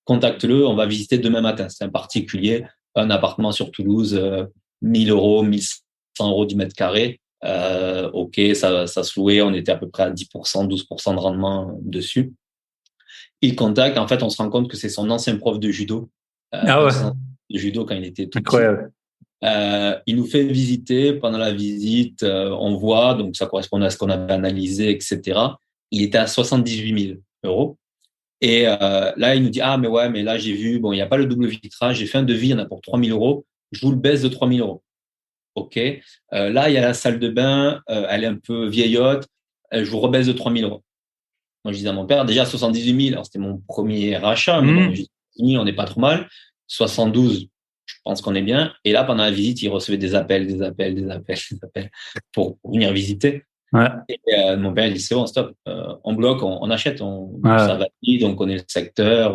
contacte-le, on va visiter demain matin. C'est un particulier, un appartement sur Toulouse, 1000 euros, 1100 euros du mètre carré. OK, ça se louait, on était à peu près à 10%, 12% de rendement dessus. Il contacte, en fait, on se rend compte que c'est son ancien prof de judo, Ah ouais, de judo quand il était tout petit. incroyable. Il nous fait visiter. Pendant la visite, on voit, donc ça correspond à ce qu'on avait analysé, etc. Il était à 78 000 euros. Et là, il nous dit, ah, mais ouais, mais là, j'ai vu, bon, il n'y a pas le double vitrage, j'ai fait un devis, il y en a pour 3 000 euros. Je vous le baisse de 3 000 euros. OK. Là, il y a la salle de bain, elle est un peu vieillotte, je vous rebaisse de 3 000 euros. Moi, je disais à mon père, déjà 78 000, alors c'était mon premier rachat, mais bon, je Hmm. dis, on n'est pas trop mal. 72, je pense qu'on est bien. Et là, pendant la visite, il recevait des appels, des appels, des appels, des appels pour venir visiter. Ouais, Et mon père, il dit, c'est bon, stop, on bloque, on achète, ça ouais. valide, on connaît le secteur,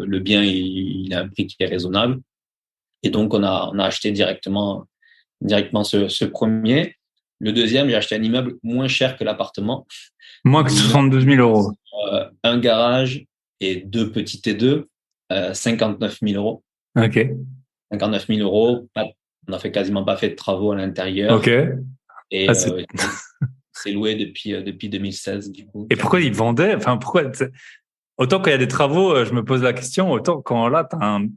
le bien, il a un prix qui est raisonnable. Et donc, on a acheté directement ce premier. Le deuxième, j'ai acheté un immeuble moins cher que l'appartement. Moins que L'immeuble, 72 000 euros. un garage et deux petits T2, 59 000 euros. Ok, 59 000 euros, on n'a fait quasiment pas fait de travaux à ok. l'intérieur. Et Ah, c'est... c'est loué depuis 2016, du coup. Et pourquoi ils vendaient? Enfin, pourquoi? Autant quand il y a des travaux, je me pose la question, autant quand là, t'as un,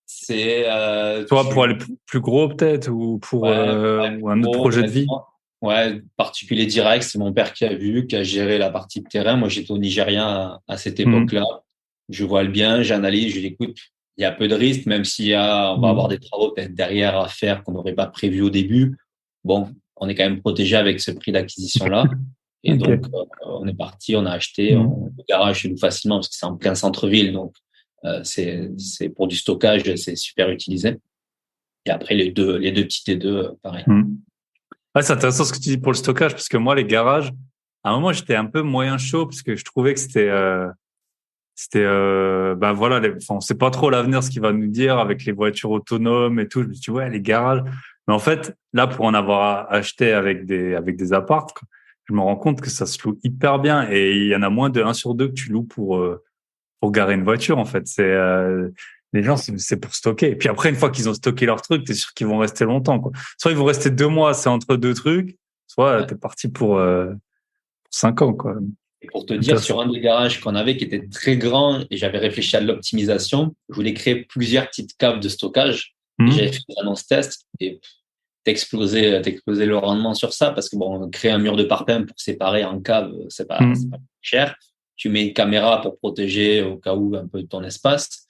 C'est, soit pour aller plus gros peut-être, ou pour ouais, ou un autre gros, projet de vie. honnêtement. Ouais, particulier direct, c'est mon père qui a vu, qui a géré la partie de terrain. Moi, j'étais au Nigeria à cette Mhm. époque-là. Je vois le bien, j'analyse, je dis, écoute, il y a peu de risques, même on va avoir Mhm. des travaux peut-être derrière à faire qu'on n'aurait pas prévu au début. Bon, on est quand même protégé avec ce prix d'acquisition-là. Et donc, Ok. on est parti, on a acheté, Mhm. le garage chez nous facilement parce que c'est en plein centre-ville. Donc, c'est pour du stockage, c'est super utilisé. Et après, les deux petits T2, pareil. Mhm. Ouais, c'est intéressant ce que tu dis pour le stockage, parce que moi, les garages, à un moment, j'étais un peu moyen chaud, parce que je trouvais que ben voilà, enfin, on sait pas trop l'avenir, ce qu'il va nous dire avec les voitures autonomes et tout. Je me suis dit, ouais, les garages. Mais en fait, là, pour en avoir acheté avec des apparts, quoi, je me rends compte que ça se loue hyper bien, et il y en a moins de 1 sur 2 que tu loues pour garer une voiture, en fait. Les gens, c'est pour stocker. Et puis après, une fois qu'ils ont stocké leur truc, t'es sûr qu'ils vont rester longtemps, quoi. Soit ils vont rester 2 mois, c'est entre deux trucs, soit Ouais. t'es parti pour 5 ans, quoi. Et pour te dire, Intéressant. sur un des garages qu'on avait qui était très grand et j'avais réfléchi à l'optimisation, je voulais créer plusieurs petites caves de stockage et j'avais Mhm. fait une annonce test et t'explosais le rendement sur ça parce que bon, créer un mur de parpaing pour séparer en cave, c'est pas Mhm. cher. Tu mets une caméra pour protéger au cas où un peu ton espace.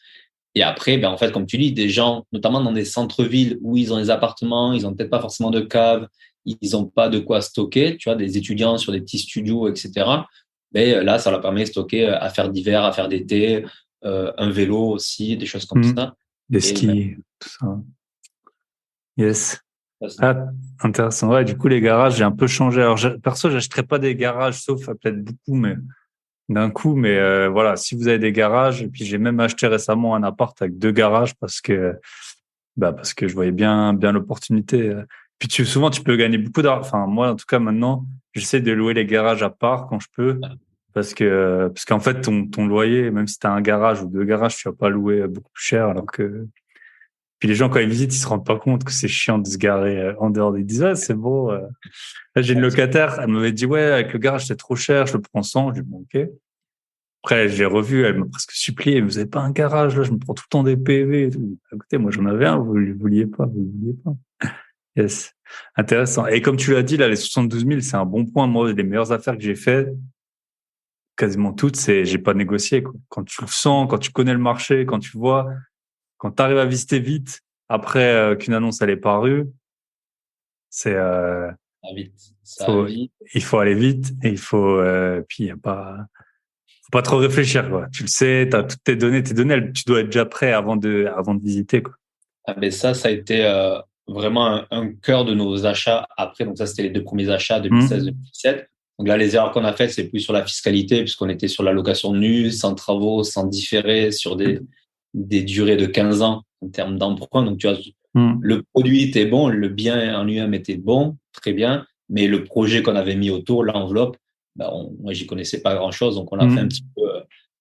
Et après, ben, en fait, comme tu dis, des gens, notamment dans des centres-villes où ils ont des appartements, ils ont peut-être pas forcément de cave, ils ont pas de quoi stocker, tu vois, des étudiants sur des petits studios, etc. Ben, là, ça leur permet de stocker à faire d'hiver, à faire d'été, un vélo aussi, des choses comme Mhm. ça. Des Et même, skis, tout ça. Yes. ça, c'est- Ah, intéressant. Ouais, du coup, les garages, j'ai un peu changé. Alors, perso, j'achèterais pas des garages, sauf peut-être beaucoup, mais d'un coup. Mais voilà, si vous avez des garages, et puis j'ai même acheté récemment un appart avec 2 garages parce que je voyais bien l'opportunité. Puis souvent, tu peux gagner beaucoup d'argent. Enfin, moi, en tout cas, maintenant, j'essaie de louer les garages à part quand je peux. Parce qu'en fait, ton loyer, même si tu as un garage ou 2 garages, tu vas pas louer beaucoup plus cher. Alors que, puis les gens, quand ils visitent, ils se rendent pas compte que c'est chiant de se garer en dehors. Ils disent, ouais, c'est beau. Là, j'ai une locataire, elle m'avait dit, ouais, avec le garage, c'est trop cher, je le prends sans. Je dis, bon, ok. Après, j'ai revu, elle m'a presque supplié, vous avez pas un garage, là, je me prends tout le temps des PV et tout. Écoutez, moi, j'en avais un, vous ne vouliez pas, vous ne vouliez pas. Yes. Intéressant. Et comme tu l'as dit, là, les 72 000, c'est un bon point. Moi, les meilleures affaires que j'ai faites, quasiment toutes, c'est, j'ai pas négocié, quoi. Quand tu le sens, quand tu connais le marché, quand tu vois, quand tu arrives à visiter vite, après qu'une annonce, elle est parue, c'est, ça va vite. Ça va faut, vite. il faut aller vite et puis il y a pas, faut pas trop réfléchir, quoi. Tu le sais, tu as toutes tes données, tu dois être déjà prêt avant de visiter, quoi. Ah, mais ça a été vraiment un cœur de nos achats après. Donc ça, c'était les deux premiers achats, Hmm. 2016-2017. Donc là, les erreurs qu'on a faites, c'est plus sur la fiscalité, puisqu'on était sur la location nue, sans travaux, sans différé, sur des durées de 15 ans en termes d'emprunt. Donc tu vois, Hmm. le produit était bon, le bien en lui-même était bon, très bien, mais le projet qu'on avait mis autour, l'enveloppe, ben moi, j'y connaissais pas grand-chose, donc on l'a fait un Hmm. petit peu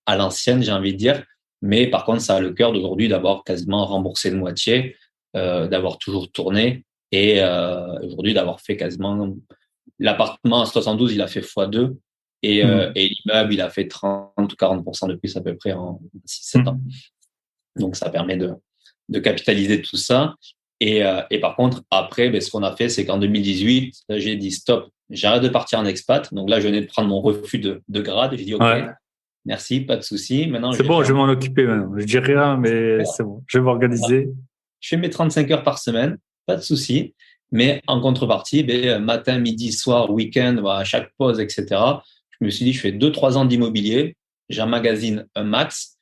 à l'ancienne, j'ai envie de dire. Mais par contre, ça a le cœur d'aujourd'hui d'avoir quasiment remboursé de moitié, d'avoir toujours tourné et aujourd'hui d'avoir fait quasiment l'appartement à 72, il a fait x2 Hmm. et l'immeuble, il a fait 30 ou 40% de plus à peu près en 6-7 ans. Hmm. Donc ça permet de capitaliser tout ça. Et par contre, après, ben, ce qu'on a fait, c'est qu'en 2018, j'ai dit stop, j'arrête de partir en expat. Donc là, je venais de prendre mon refus de grade. J'ai dit OK, Ouais. merci, pas de souci. Maintenant, je C'est vais bon, faire je vais m'en occuper maintenant. Je dis rien, mais c'est bon. Je vais m'organiser. je fais mes 35 heures par semaine, pas de souci. Mais en contrepartie, ben, matin, midi, soir, week-end, voilà, à chaque pause, etc., je me suis dit, je fais 2-3 ans d'immobilier, j'emmagasine un max.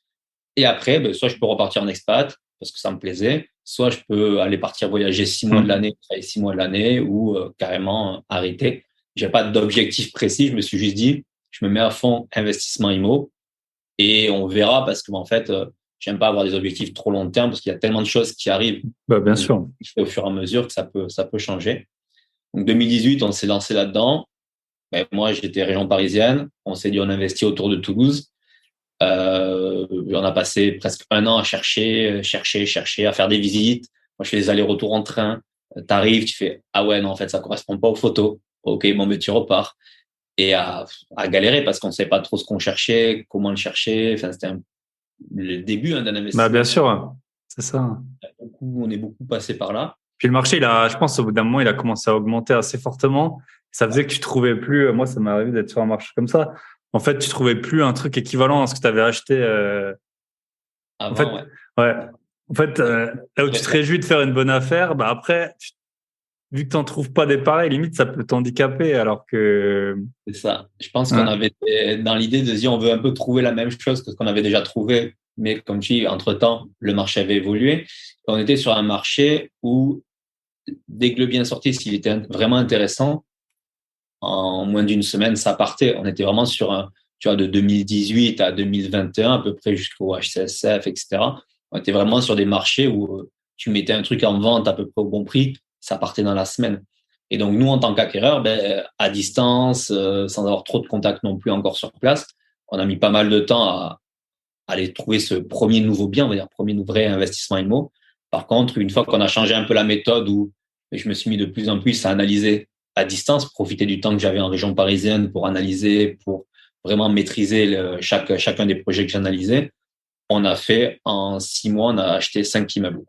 Et après, ben, soit je peux repartir en expat parce que ça me plaisait, soit je peux aller partir voyager 6 mois de Hmm. l'année, travailler 6 mois de l'année ou carrément arrêter. J'ai pas d'objectif précis. Je me suis juste dit, je me mets à fond investissement IMO et on verra parce que en fait, j'aime pas avoir des objectifs trop long terme parce qu'il y a tellement de choses qui arrivent Bah, bien sûr. au fur et à mesure que ça peut changer. Donc 2018, on s'est lancé là-dedans. Ben, moi, j'étais région parisienne. On s'est dit, on investit autour de Toulouse. On a passé presque un an à chercher, à faire des visites. Moi, je fais des allers-retours en train. T'arrives, tu fais, ah ouais, non, en fait, ça correspond pas aux photos. Ok, bon, mais tu repars. Et à galérer parce qu'on ne savait pas trop ce qu'on cherchait, comment le chercher. Enfin, c'était le début d'un Bah, bien investissement. sûr, c'est ça. On est beaucoup passé par là. Puis le marché, je pense, au bout d'un moment, il a commencé à augmenter assez fortement. Ça faisait que tu trouvais plus, moi, ça m'est arrivé d'être sur un marché comme ça. En fait, tu trouvais plus un truc équivalent à ce que tu avais acheté. En fait, Avant, ouais. ouais. En fait, là où tu te réjouis de faire une bonne affaire, bah après, vu que tu n'en trouves pas des pareils, limite, ça peut t'handicaper. Alors que, C'est ça. Je pense qu'on ouais, avait dans l'idée de se dire on veut un peu trouver la même chose que ce qu'on avait déjà trouvé, mais comme tu dis, entre-temps, le marché avait évolué. On était sur un marché où, dès que le bien sorti, s'il était vraiment intéressant, en moins d'une semaine, ça partait. On était vraiment sur tu vois, de 2018 à 2021, à peu près jusqu'au HCSF, etc. On était vraiment sur des marchés où tu mettais un truc en vente à peu près au bon prix, ça partait dans la semaine. Et donc, nous, en tant qu'acquéreurs, à distance, sans avoir trop de contacts non plus encore sur place, on a mis pas mal de temps à aller trouver ce premier nouveau bien, on va dire, premier vrai investissement IMO. Par contre, une fois qu'on a changé un peu la méthode où je me suis mis de plus en plus à analyser à distance, profiter du temps que j'avais en région parisienne pour analyser, pour vraiment maîtriser chacun des projets que j'analysais, on a fait en 6 mois, on a acheté 5 immeubles.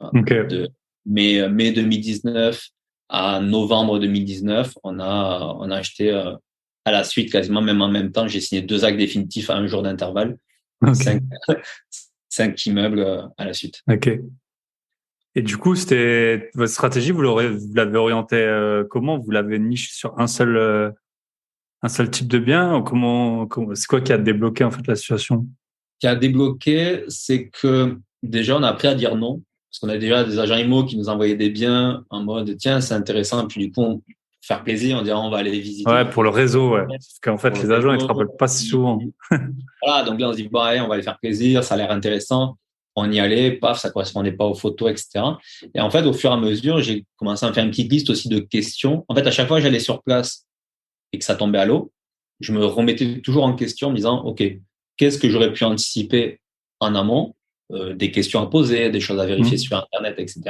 ok. De mai 2019 à novembre 2019, on a acheté à la suite, quasiment même en même temps, j'ai signé 2 actes définitifs à un jour d'intervalle, Ok. cinq, 5 immeubles à la suite. Ok. Et du coup, c'était votre stratégie, vous l'avez orienté comment? Vous l'avez niché sur un seul type de bien? Ou c'est quoi qui a débloqué en fait la situation? Ce qui a débloqué, c'est que déjà, on a appris à dire non, parce qu'on a déjà des agents IMO qui nous envoyaient des biens en mode, tiens, c'est intéressant, puis du coup, pour faire plaisir, on dirait, on va aller les visiter. Ouais, pour le réseau, ouais. Parce qu'en Pour fait, le les agents, ils te réseau. rappellent pas si souvent. Voilà, donc là, on se dit, bon, allez, on va aller faire plaisir, ça a l'air intéressant. On y allait, paf, ça correspondait pas aux photos, etc. Et en fait, au fur et à mesure, j'ai commencé à me faire une petite liste aussi de questions. En fait, à chaque fois que j'allais sur place et que ça tombait à l'eau, je me remettais toujours en question en me disant, OK, qu'est-ce que j'aurais pu anticiper en amont, des questions à poser, des choses à vérifier Mmh. sur Internet, etc.,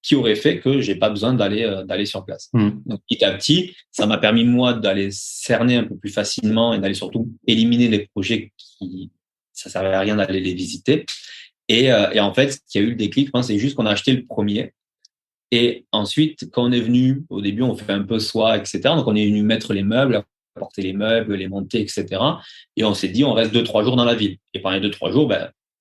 qui aurait fait que j'ai pas besoin d'aller sur place. Mmh. Donc, petit à petit, ça m'a permis, moi, d'aller cerner un peu plus facilement et d'aller surtout éliminer les projets qui, ça servait à rien d'aller les visiter. Et en fait, ce qui a eu le déclic, je pense, c'est juste qu'on a acheté le premier. Et ensuite, quand on est venu, au début, on fait un peu soi, etc. Donc, on est venu mettre les meubles, apporter les meubles, les monter, etc. Et on s'est dit, on reste 2, 3 jours dans la ville. Et pendant les 2, 3 jours,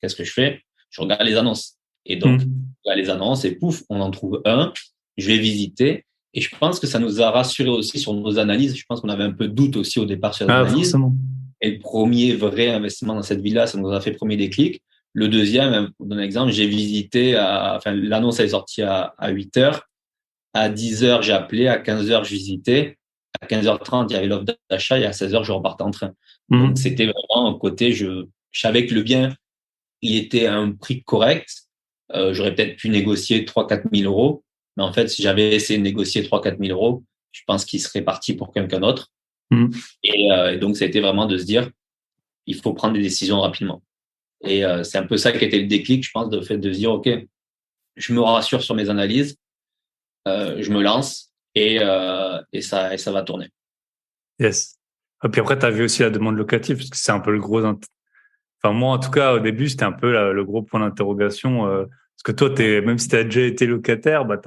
qu'est-ce que je fais? Je regarde les annonces. Et donc, Mmh. je regarde les annonces et pouf, on en trouve un. Je vais visiter. Et je pense que ça nous a rassurés aussi sur nos analyses. Je pense qu'on avait un peu de doute aussi au départ sur les Ah, analyses. forcément. Et le premier vrai investissement dans cette ville-là, ça nous a fait premier déclic. Le deuxième, pour donner un exemple, j'ai visité, enfin, l'annonce est sortie à 8 heures. À 10 heures, j'ai appelé. À 15 heures, je visitais. À 15h30, il y avait l'offre d'achat et à 16 heures, je repartais en train. Donc, Mmh. c'était vraiment un côté, je savais que le bien, il était à un prix correct. J'aurais peut-être pu négocier 3 000 à 4 000 euros. Mais en fait, si j'avais essayé de négocier 3 000 à 4 000 euros, je pense qu'il serait parti pour quelqu'un d'autre. Mmh. Et donc, ça a été vraiment de se dire, il faut prendre des décisions rapidement. Et c'est un peu ça qui a été le déclic, je pense, de fait de se dire, OK, je me rassure sur mes analyses, je me lance et ça va tourner. Yes. Et puis après, tu as vu aussi la demande locative, parce que c'est un peu le gros. Enfin, moi, en tout cas, au début, c'était un peu le gros point d'interrogation. Parce que toi, même si tu as déjà été locataire, bah,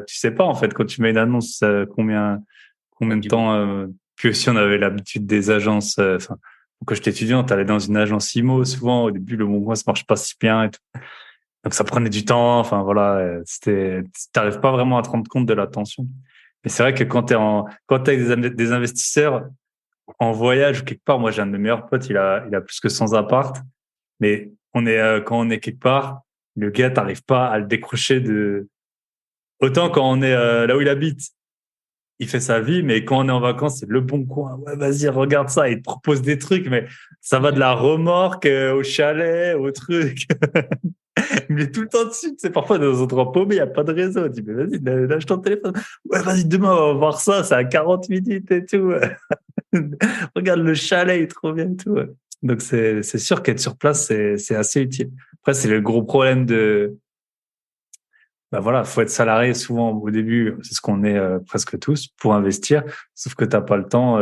tu sais pas, en fait, quand tu mets une annonce, combien de Du bon. temps. Puis aussi, on avait l'habitude des agences. Enfin, quand j'étais étudiant, tu allais dans une agence IMO. Souvent, au début, le bon mois, ça marche pas si bien et tout. Donc, ça prenait du temps. Enfin, voilà, t'arrives pas vraiment à te rendre compte de la tension. Mais c'est vrai que quand t'es avec des investisseurs en voyage ou quelque part, moi, j'ai un de mes meilleurs potes, il a plus que 100 apparts. Mais quand on est quelque part, le gars, t'arrives pas à le décrocher autant quand on est là où il habite, il fait sa vie, mais quand on est en vacances, c'est le bon coin. Ouais, vas-y, regarde ça. Il te propose des trucs, mais ça va de la remorque au chalet, au truc. Il est tout le temps dessus. Tu sais, parfois, dans des endroits paumés, il n'y a pas de réseau. Tu dis, mais vas-y, lâche ton téléphone. Ouais, vas-y, demain, on va voir ça. C'est à 40 minutes et tout. Regarde le chalet, il est trop bien et tout. Donc, c'est sûr qu'être sur place, c'est assez utile. Après, c'est le gros problème bah voilà, faut être salarié souvent au début, c'est ce qu'on est presque tous pour investir, sauf que t'as pas le temps.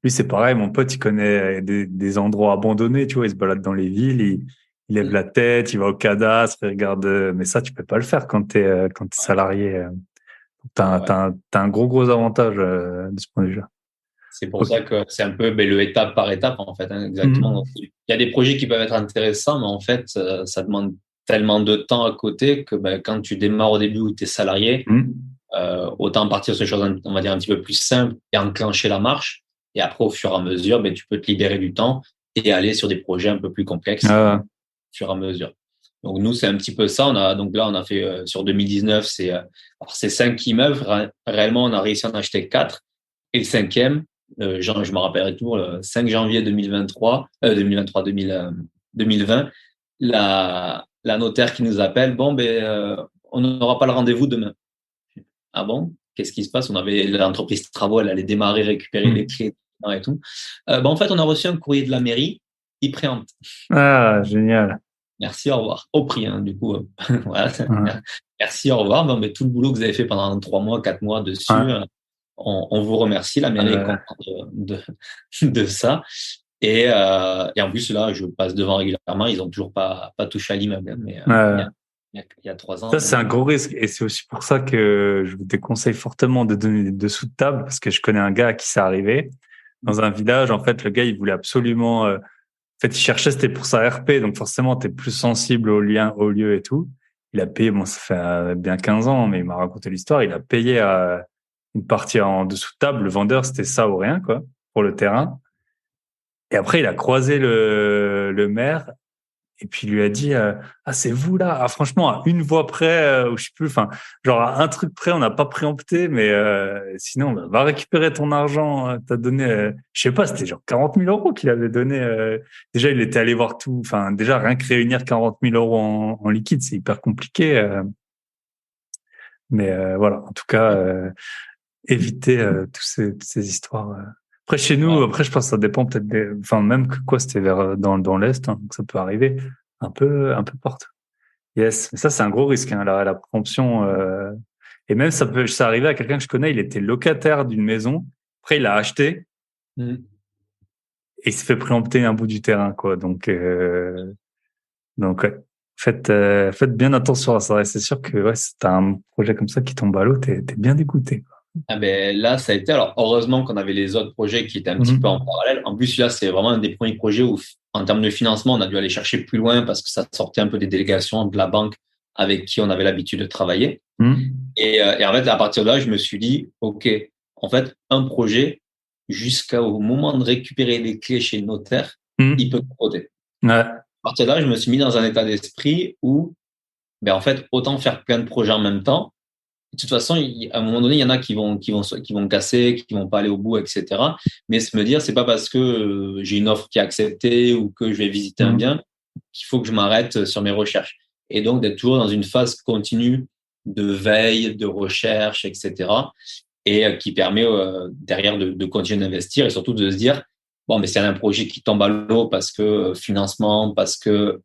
Lui, c'est pareil, mon pote, il connaît des endroits abandonnés, tu vois, il se balade dans les villes, il lève la tête, il va au cadastre, il regarde. Mais ça, tu peux pas le faire quand t'es salarié. Ouais. T'as un gros avantage de ce point de vue-là. C'est pour Ok. ça que c'est un peu le étape par étape, en fait, hein, exactement. Mhm. Donc, il y a des projets qui peuvent être intéressants, mais en fait, ça demande tellement de temps à côté que ben, quand tu démarres au début où tu es salarié, Mhm. autant partir sur des choses, on va dire, un petit peu plus simples et enclencher la marche. Et après, au fur et à mesure, ben, tu peux te libérer du temps et aller sur des projets un peu plus complexes Ah, au fur et à mesure. Donc, nous, c'est un petit peu ça. Donc là, on a fait sur 2019, c'est 5 immeubles. Réellement, on a réussi à en acheter 4. Et le cinquième, je me rappellerai toujours, le 5 janvier 2023, 2020, la notaire qui nous appelle, bon, ben, on n'aura pas le rendez-vous demain. Ah bon? Qu'est-ce qui se passe? On avait l'entreprise travaux, elle allait démarrer, récupérer les mhm. clés et tout. Ben, en fait, on a reçu un courrier de la mairie, il préempte. Ah, génial. Merci, au revoir. Au prix, hein, du coup. Voilà. Ouais. Merci, au revoir. Bon, ben, tout le boulot que vous avez fait pendant 3 mois, 4 mois dessus, Ouais. on vous remercie. La mairie est contente de ça. Et en plus, là, je passe devant régulièrement. Ils ont toujours pas touché à l'immeuble, hein, mais Ouais. il y a 3 ans. Ça, c'est un gros risque. Et c'est aussi pour ça que je vous déconseille fortement de donner des dessous de table, parce que je connais un gars à qui c'est arrivé. Dans un village, en fait, le gars, il voulait absolument, en fait, il cherchait, c'était pour sa RP. Donc, forcément, t'es plus sensible aux liens, aux lieux et tout. Il a payé, bon, ça fait bien 15 ans, mais il m'a raconté l'histoire. Il a payé une partie en dessous de table. Le vendeur, c'était ça ou rien, quoi, pour le terrain. Et après, il a croisé le maire. Et puis il lui a dit ah c'est vous là, ah, franchement à une voix près ou je sais plus, enfin genre à un truc près on n'a pas préempté, mais sinon bah, va récupérer ton argent, t'as donné je sais pas, c'était genre 40 000 € qu'il avait donné, déjà il était allé voir tout, enfin déjà rien que réunir 40 000 € en liquide c'est hyper compliqué, mais voilà, en tout cas éviter toutes ces histoires. Après chez nous, Ouais. après je pense que ça dépend peut-être enfin même que quoi, c'était vers dans l'est, hein, donc ça peut arriver un peu partout. Yes, mais ça c'est un gros risque, hein, la préemption. Et même ça arrivait à quelqu'un que je connais, il était locataire d'une maison, après il a acheté Mm. et il s'est fait préempter un bout du terrain, quoi. Donc ouais. Faites bien attention à ça. Et c'est sûr que ouais, si t'as un projet comme ça qui tombe à l'eau, t'es bien dégoûté. Ah ben là, ça a été. Alors, heureusement qu'on avait les autres projets qui étaient un petit peu en Mhm. parallèle. En plus, là, c'est vraiment un des premiers projets où, en termes de financement, on a dû aller chercher plus loin parce que ça sortait un peu des délégations de la banque avec qui on avait l'habitude de travailler. Mhm. Et en fait, à partir de là, je me suis dit, OK, en fait, un projet, jusqu'au moment de récupérer les clés chez le notaire, il peut Mhm. coûter. Ouais. À partir de là, je me suis mis dans un état d'esprit où, ben, en fait, autant faire plein de projets en même temps. De toute façon, à un moment donné, il y en a qui vont casser, qui vont pas aller au bout, etc. Mais se me dire, c'est pas parce que j'ai une offre qui est acceptée ou que je vais visiter un Mhm. bien qu'il faut que je m'arrête sur mes recherches. Et donc, d'être toujours dans une phase continue de veille, de recherche, etc. Et qui permet derrière de continuer d'investir et surtout de se dire, bon, mais s'il y a un projet qui tombe à l'eau parce que financement, parce que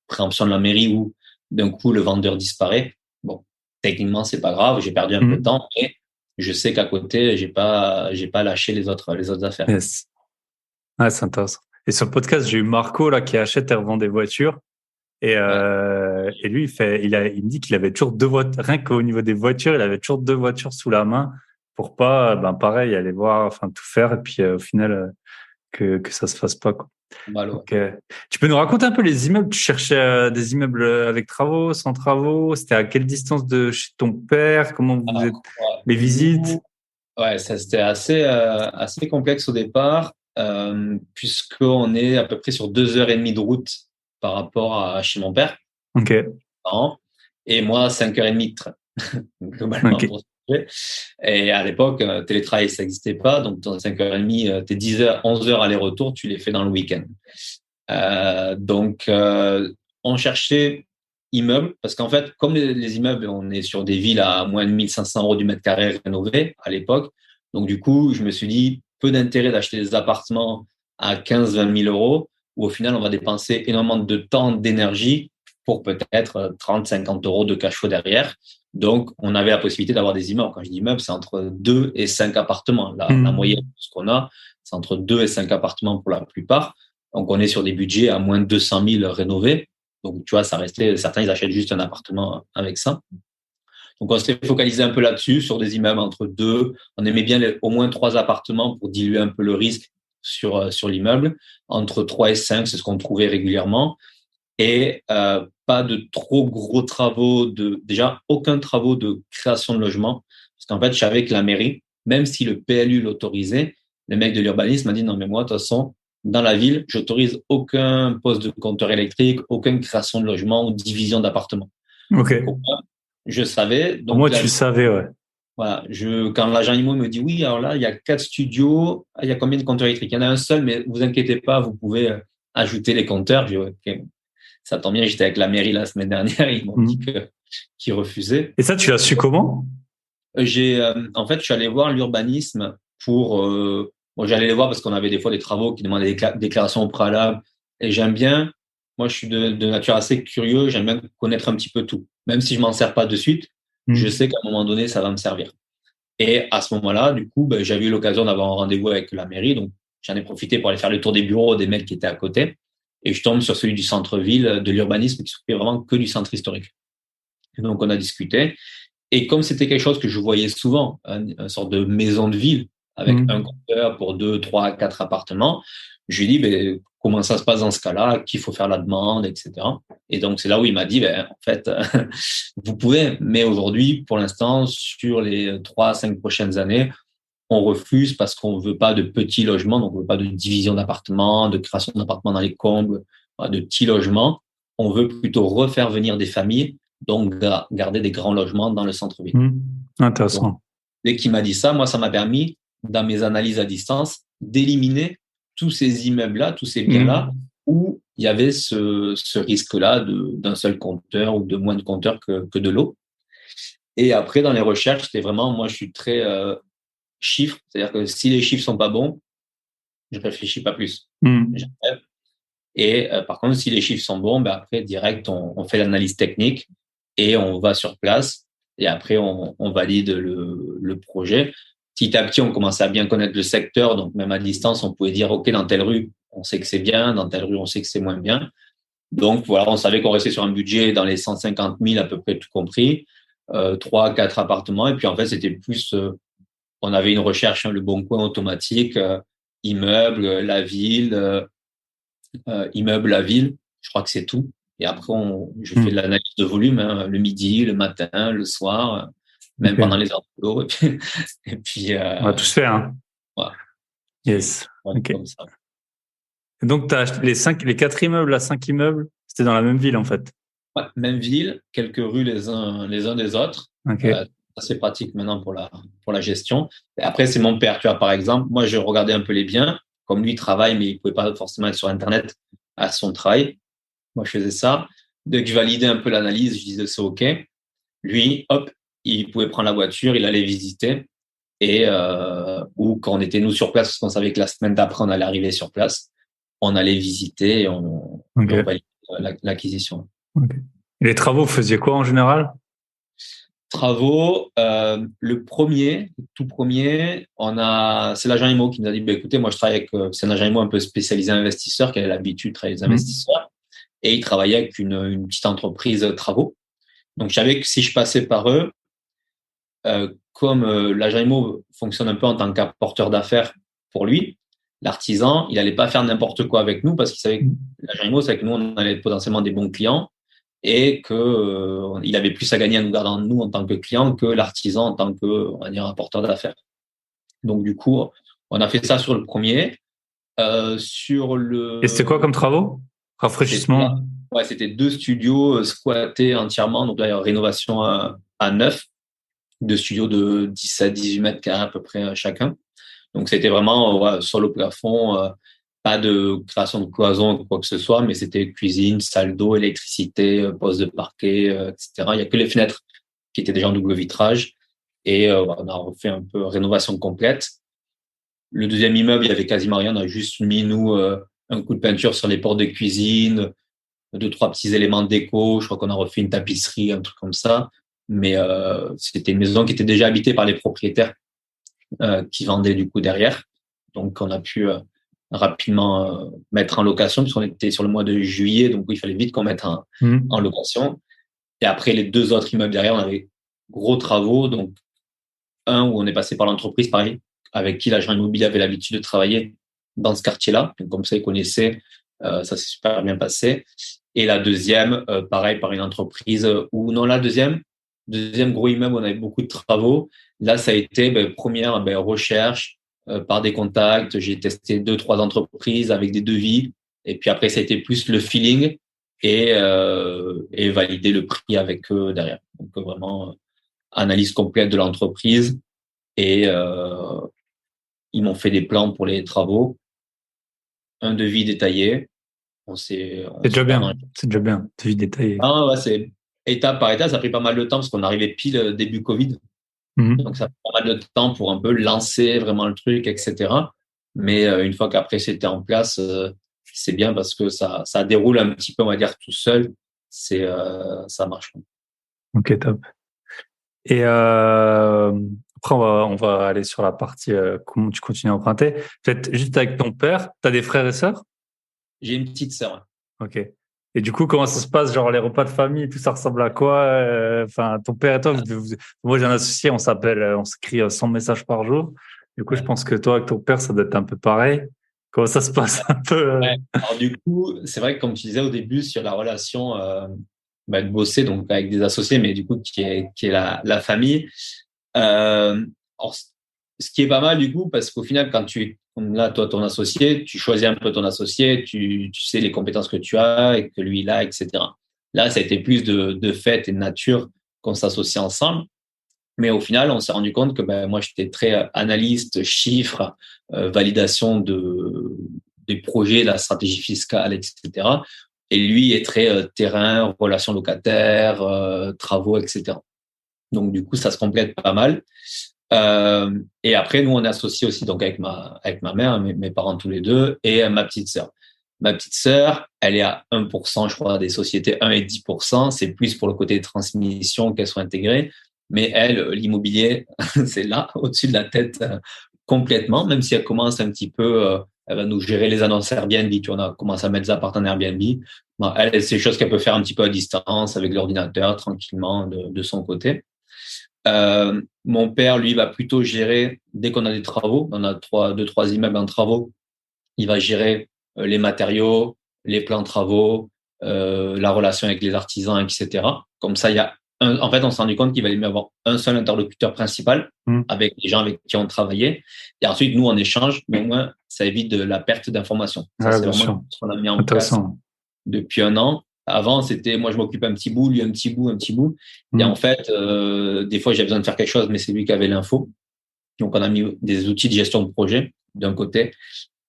préemption de la mairie ou d'un coup le vendeur disparaît, bon, techniquement, c'est pas grave, j'ai perdu un peu de Mhm. temps, mais je sais qu'à côté, j'ai pas lâché les autres affaires. Yes. Ouais, c'est intéressant. Et sur le podcast, j'ai eu Marco là qui achète et revend des voitures. Ouais. Et lui, il me dit qu'il avait toujours deux voitures, rien qu'au niveau des voitures, il avait toujours deux voitures sous la main pour pas, ben pareil, aller voir, enfin tout faire et puis au final que ça se fasse pas quoi. Ballot, ouais. Donc, tu peux nous raconter un peu les immeubles? Tu cherchais des immeubles avec travaux, sans travaux? C'était à quelle distance de chez ton père? Comment vous êtes? Alors, ouais, Les visites? nous, ouais, ça c'était assez complexe au départ, puisqu'on est à peu près sur 2 heures et demie de route par rapport à chez mon père, Ok, hein, et moi 5 heures et demie de train, globalement ok. pour ce projet. Et à l'époque, télétravail ça n'existait pas, donc dans 5 heures et demie, tes 10 heures, 11 heures aller-retour, tu les fais dans le week-end. Donc, on cherchait immeubles parce qu'en fait, comme les immeubles, on est sur des villes à moins de 1 500 € du mètre carré rénovés à l'époque. Donc, du coup, je me suis dit, peu d'intérêt d'acheter des appartements à 15 000 à 20 000 € où au final, on va dépenser énormément de temps, d'énergie pour peut-être 30, 50 euros de cash flow derrière. Donc, on avait la possibilité d'avoir des immeubles. Quand je dis immeubles, c'est entre 2 et 5 appartements. La moyenne de ce qu'on a, c'est entre 2 et 5 appartements pour la plupart. Donc, on est sur des budgets à moins de 200 000 rénovés. Donc, tu vois, ça restait, certains, ils achètent juste un appartement avec ça. Donc, on s'est focalisé un peu là-dessus, sur des immeubles entre 2. On aimait bien au moins 3 appartements pour diluer un peu le risque sur l'immeuble. Entre 3 et 5, c'est ce qu'on trouvait régulièrement. Et pas de trop gros travaux, déjà aucun travaux de création de logement. Parce qu'en fait, je savais que la mairie, même si le PLU l'autorisait, le mec de l'urbanisme m'a dit non, mais moi, de toute façon, dans la ville, j'autorise aucun poste de compteur électrique, aucune création de logement ou division d'appartements. Ok. Donc, je savais. Au Donc, moins, là, tu le savais, ouais. voilà, quand l'agent IMO me dit oui, alors là, il y a 4 studios, il y a combien de compteurs électriques? Il y en a un seul, mais vous inquiétez pas, vous pouvez ajouter les compteurs. Je dis, ok, ça tombe bien, j'étais avec la mairie la semaine dernière, ils m'ont dit qu'ils refusaient. Et ça, tu l'as su comment? En fait, je suis allé voir l'urbanisme j'allais les voir parce qu'on avait des fois des travaux qui demandaient des déclarations au préalable. Et j'aime bien, moi, je suis de nature assez curieux, j'aime bien connaître un petit peu tout. Même si je m'en sers pas de suite, je sais qu'à un moment donné, ça va me servir. Et à ce moment-là, du coup, j'avais eu l'occasion d'avoir un rendez-vous avec la mairie. Donc, j'en ai profité pour aller faire le tour des bureaux des mecs qui étaient à côté. Et je tombe sur celui du centre-ville, de l'urbanisme, qui s'occupait vraiment que du centre historique. Et donc, on a discuté. Et comme c'était quelque chose que je voyais souvent, une sorte de maison de ville, avec un compteur pour 2, 3, 4 appartements, je lui ai dit, comment ça se passe dans ce cas-là, qu'il faut faire la demande, etc. Et donc, c'est là où il m'a dit, en fait, vous pouvez, mais aujourd'hui, pour l'instant, sur les 3, 5 prochaines années, on refuse parce qu'on veut pas de petits logements, donc on veut pas de division d'appartements, de création d'appartements dans les combles, de petits logements. On veut plutôt refaire venir des familles, donc garder des grands logements dans le centre-ville. Intéressant. Donc, dès qu'il m'a dit ça, moi, ça m'a permis, dans mes analyses à distance, d'éliminer tous ces immeubles-là, tous ces biens-là, où il y avait ce risque-là d'un seul compteur ou de moins de compteurs que de l'eau. Et après, dans les recherches, c'était vraiment, moi, je suis très chiffres, c'est-à-dire que si les chiffres sont pas bons, je réfléchis pas plus. Et par contre, si les chiffres sont bons, après, direct, on fait l'analyse technique et on va sur place. Et après, on valide le projet. Petit à petit, on commençait à bien connaître le secteur. Donc, même à distance, on pouvait dire, OK, dans telle rue, on sait que c'est bien. Dans telle rue, on sait que c'est moins bien. Donc, voilà, on savait qu'on restait sur un budget dans les 150 000 à peu près, tout compris. 3, 4 appartements. Et puis, en fait, c'était plus, on avait une recherche, le bon coin automatique, immeuble, la ville, immeuble, la ville. Je crois que c'est tout. Et après, je fais de l'analyse de volume, le midi, le matin, le soir, même pendant les heures de boulot. Et puis on va tous faire. Hein. Ouais. Yes. Comme ça. Et donc, tu as les 4 immeubles, 5 immeubles, c'était dans la même ville, en fait. Ouais, même ville, quelques rues les uns des autres. C'est pratique maintenant pour la gestion. Et après, c'est mon père, tu vois, par exemple. Moi, je regardais un peu les biens. Comme lui travaille, mais il pouvait pas forcément être sur Internet à son travail. Moi, je faisais ça. Dès que je validais un peu l'analyse, je disais c'est OK. Lui, hop, il pouvait prendre la voiture, il allait visiter. Et ou quand on était nous sur place, parce qu'on savait que la semaine d'après, on allait arriver sur place, on allait visiter et on validait l'acquisition. Et les travaux, vous faisiez quoi en général? Travaux, le tout premier, c'est l'agent IMO qui nous a dit, écoutez, moi je travaille avec, c'est un agent IMO un peu spécialisé investisseur qui a l'habitude de travailler avec les investisseurs et il travaillait avec une petite entreprise de travaux. Donc je savais que si je passais par eux, comme l'agent IMO fonctionne un peu en tant qu'apporteur d'affaires pour lui, l'artisan, il allait pas faire n'importe quoi avec nous parce qu'il savait que l'agent IMO, c'est que nous on allait être potentiellement des bons clients. Et que il avait plus à gagner à nous garder nous en tant que client que l'artisan en tant que, on va dire, apporteur d'affaires. Donc du coup, on a fait ça sur le premier. Sur le. Et c'était quoi comme travaux? Rafraîchissement. C'était 2 studios squattés entièrement, donc là, rénovation à 9, 2 studios de 10 à 18 mètres carrés à peu près chacun. Donc c'était vraiment sol au plafond. Pas de création de cloison ou quoi que ce soit, mais c'était cuisine, salle d'eau, électricité, poste de parquet, etc. Il n'y a que les fenêtres qui étaient déjà en double vitrage. Et on a refait un peu rénovation complète. Le deuxième immeuble, il y avait quasiment rien. On a juste mis, nous, un coup de peinture sur les portes de cuisine, deux, trois petits éléments de déco. Je crois qu'on a refait une tapisserie, un truc comme ça. Mais c'était une maison qui était déjà habitée par les propriétaires qui vendaient du coup derrière. Donc, on a pu rapidement mettre en location puisqu'on était sur le mois de juillet. Donc, il fallait vite qu'on mette en location. Et après, les deux autres immeubles derrière, on avait gros travaux. Donc, un où on est passé par l'entreprise, pareil, avec qui l'agent immobilier avait l'habitude de travailler dans ce quartier-là. Donc, comme ça, ils connaissaient. Ça s'est super bien passé. Et la deuxième, pareil, par une entreprise où, non, la deuxième gros immeuble, on avait beaucoup de travaux. Là, ça a été première recherche par des contacts. J'ai testé deux, trois entreprises avec des devis. Et puis après, ça a été plus le feeling et valider le prix avec eux derrière. Donc vraiment analyse complète de l'entreprise et ils m'ont fait des plans pour les travaux, un devis détaillé. C'est déjà bien. C'est déjà bien. Devis détaillé. Ah ouais, c'est étape par étape. Ça a pris pas mal de temps parce qu'on arrivait pile début Covid. Donc ça a pris pas mal de temps pour un peu lancer vraiment le truc, etc. Mais une fois qu'après c'était en place, c'est bien parce que ça déroule un petit peu, on va dire, tout seul. Ça marche. Ok, top. Et après, on va aller sur la partie comment tu continues à emprunter. Peut-être juste avec ton père, tu as des frères et sœurs? J'ai une petite sœur. Ok. Et du coup, comment ça se passe, genre les repas de famille, tout ça ressemble à quoi? Enfin, ton père et toi, moi j'ai un associé, on s'appelle, on s'écrit 100 messages par jour. Du coup, je pense que toi, avec ton père, ça doit être un peu pareil. Comment ça se passe un peu? Ouais. Alors du coup, c'est vrai que comme tu disais au début sur la relation de bosser donc avec des associés, mais du coup qui est la famille. Alors, ce qui est pas mal du coup, parce qu'au final, quand tu es là, toi, ton associé, tu choisis un peu ton associé, tu sais les compétences que tu as et que lui il a, etc. Là, ça a été plus de fait et de nature qu'on s'associe ensemble. Mais au final, on s'est rendu compte que moi, j'étais très analyste, chiffres, validation des projets, la stratégie fiscale, etc. Et lui est très terrain, relations locataires, travaux, etc. Donc, du coup, ça se complète pas mal. Et après, nous, on est associés aussi donc avec ma mère, mes parents tous les deux, et ma petite sœur. Ma petite sœur, elle est à 1%, je crois, des sociétés, 1 et 10%. C'est plus pour le côté transmission qu'elles soient intégrées. Mais elle, l'immobilier, c'est là, au-dessus de la tête, complètement, même si elle commence un petit peu, elle va nous gérer les annonces Airbnb. Tu vois, on a commencé à mettre ça en Airbnb. Bon, elle, c'est des choses qu'elle peut faire un petit peu à distance, avec l'ordinateur, tranquillement, de son côté. Mon père, lui, va plutôt gérer, dès qu'on a des travaux, on a deux, trois immeubles en travaux, il va gérer les matériaux, les plans de travaux, la relation avec les artisans, etc. Comme ça, en fait, on s'est rendu compte qu'il valait mieux avoir un seul interlocuteur principal avec les gens avec qui on travaillait. Et ensuite, nous, on échange, mais au moins, ça évite de la perte d'informations. Ça, c'est vraiment ce qu'on a mis en place depuis un an. Avant, c'était moi, je m'occupe un petit bout, lui un petit bout, un petit bout. Et en fait, des fois, j'ai besoin de faire quelque chose, mais c'est lui qui avait l'info. Donc, on a mis des outils de gestion de projet d'un côté.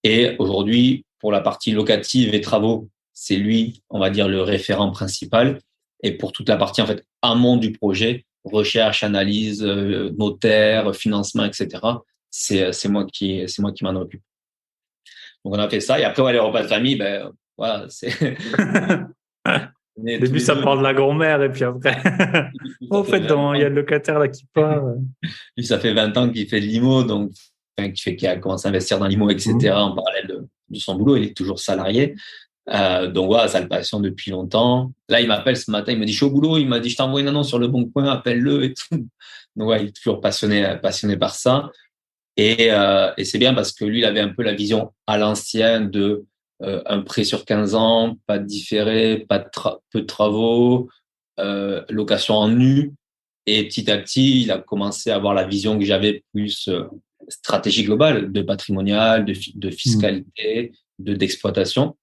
Et aujourd'hui, pour la partie locative et travaux, c'est lui, on va dire, le référent principal. Et pour toute la partie, en fait, amont du projet, recherche, analyse, notaire, financement, etc., c'est moi qui m'en occupe. Donc, on a fait ça. Et après, les repas de famille, voilà, c'est. Au début, ça parle de la grand-mère, et puis après, en fait, il y a le locataire là qui part. Lui, ça fait 20 ans qu'il fait de l'IMO, donc qui a commencé à investir dans l'IMO, etc. En parallèle de son boulot. Il est toujours salarié. Donc voilà, ça le passionne depuis longtemps. Là, il m'appelle ce matin, il me dit, je suis au boulot, il m'a dit, je t'envoie une annonce sur Le Bon Coin, appelle-le et tout. Donc ouais, il est toujours passionné par ça. Et c'est bien parce que lui, il avait un peu la vision à l'ancienne de un prêt sur 15 ans, pas de différé, peu de travaux, location en nu. Et petit à petit, il a commencé à avoir la vision que j'avais plus stratégie globale, de patrimonial, de fiscalité, d'exploitation.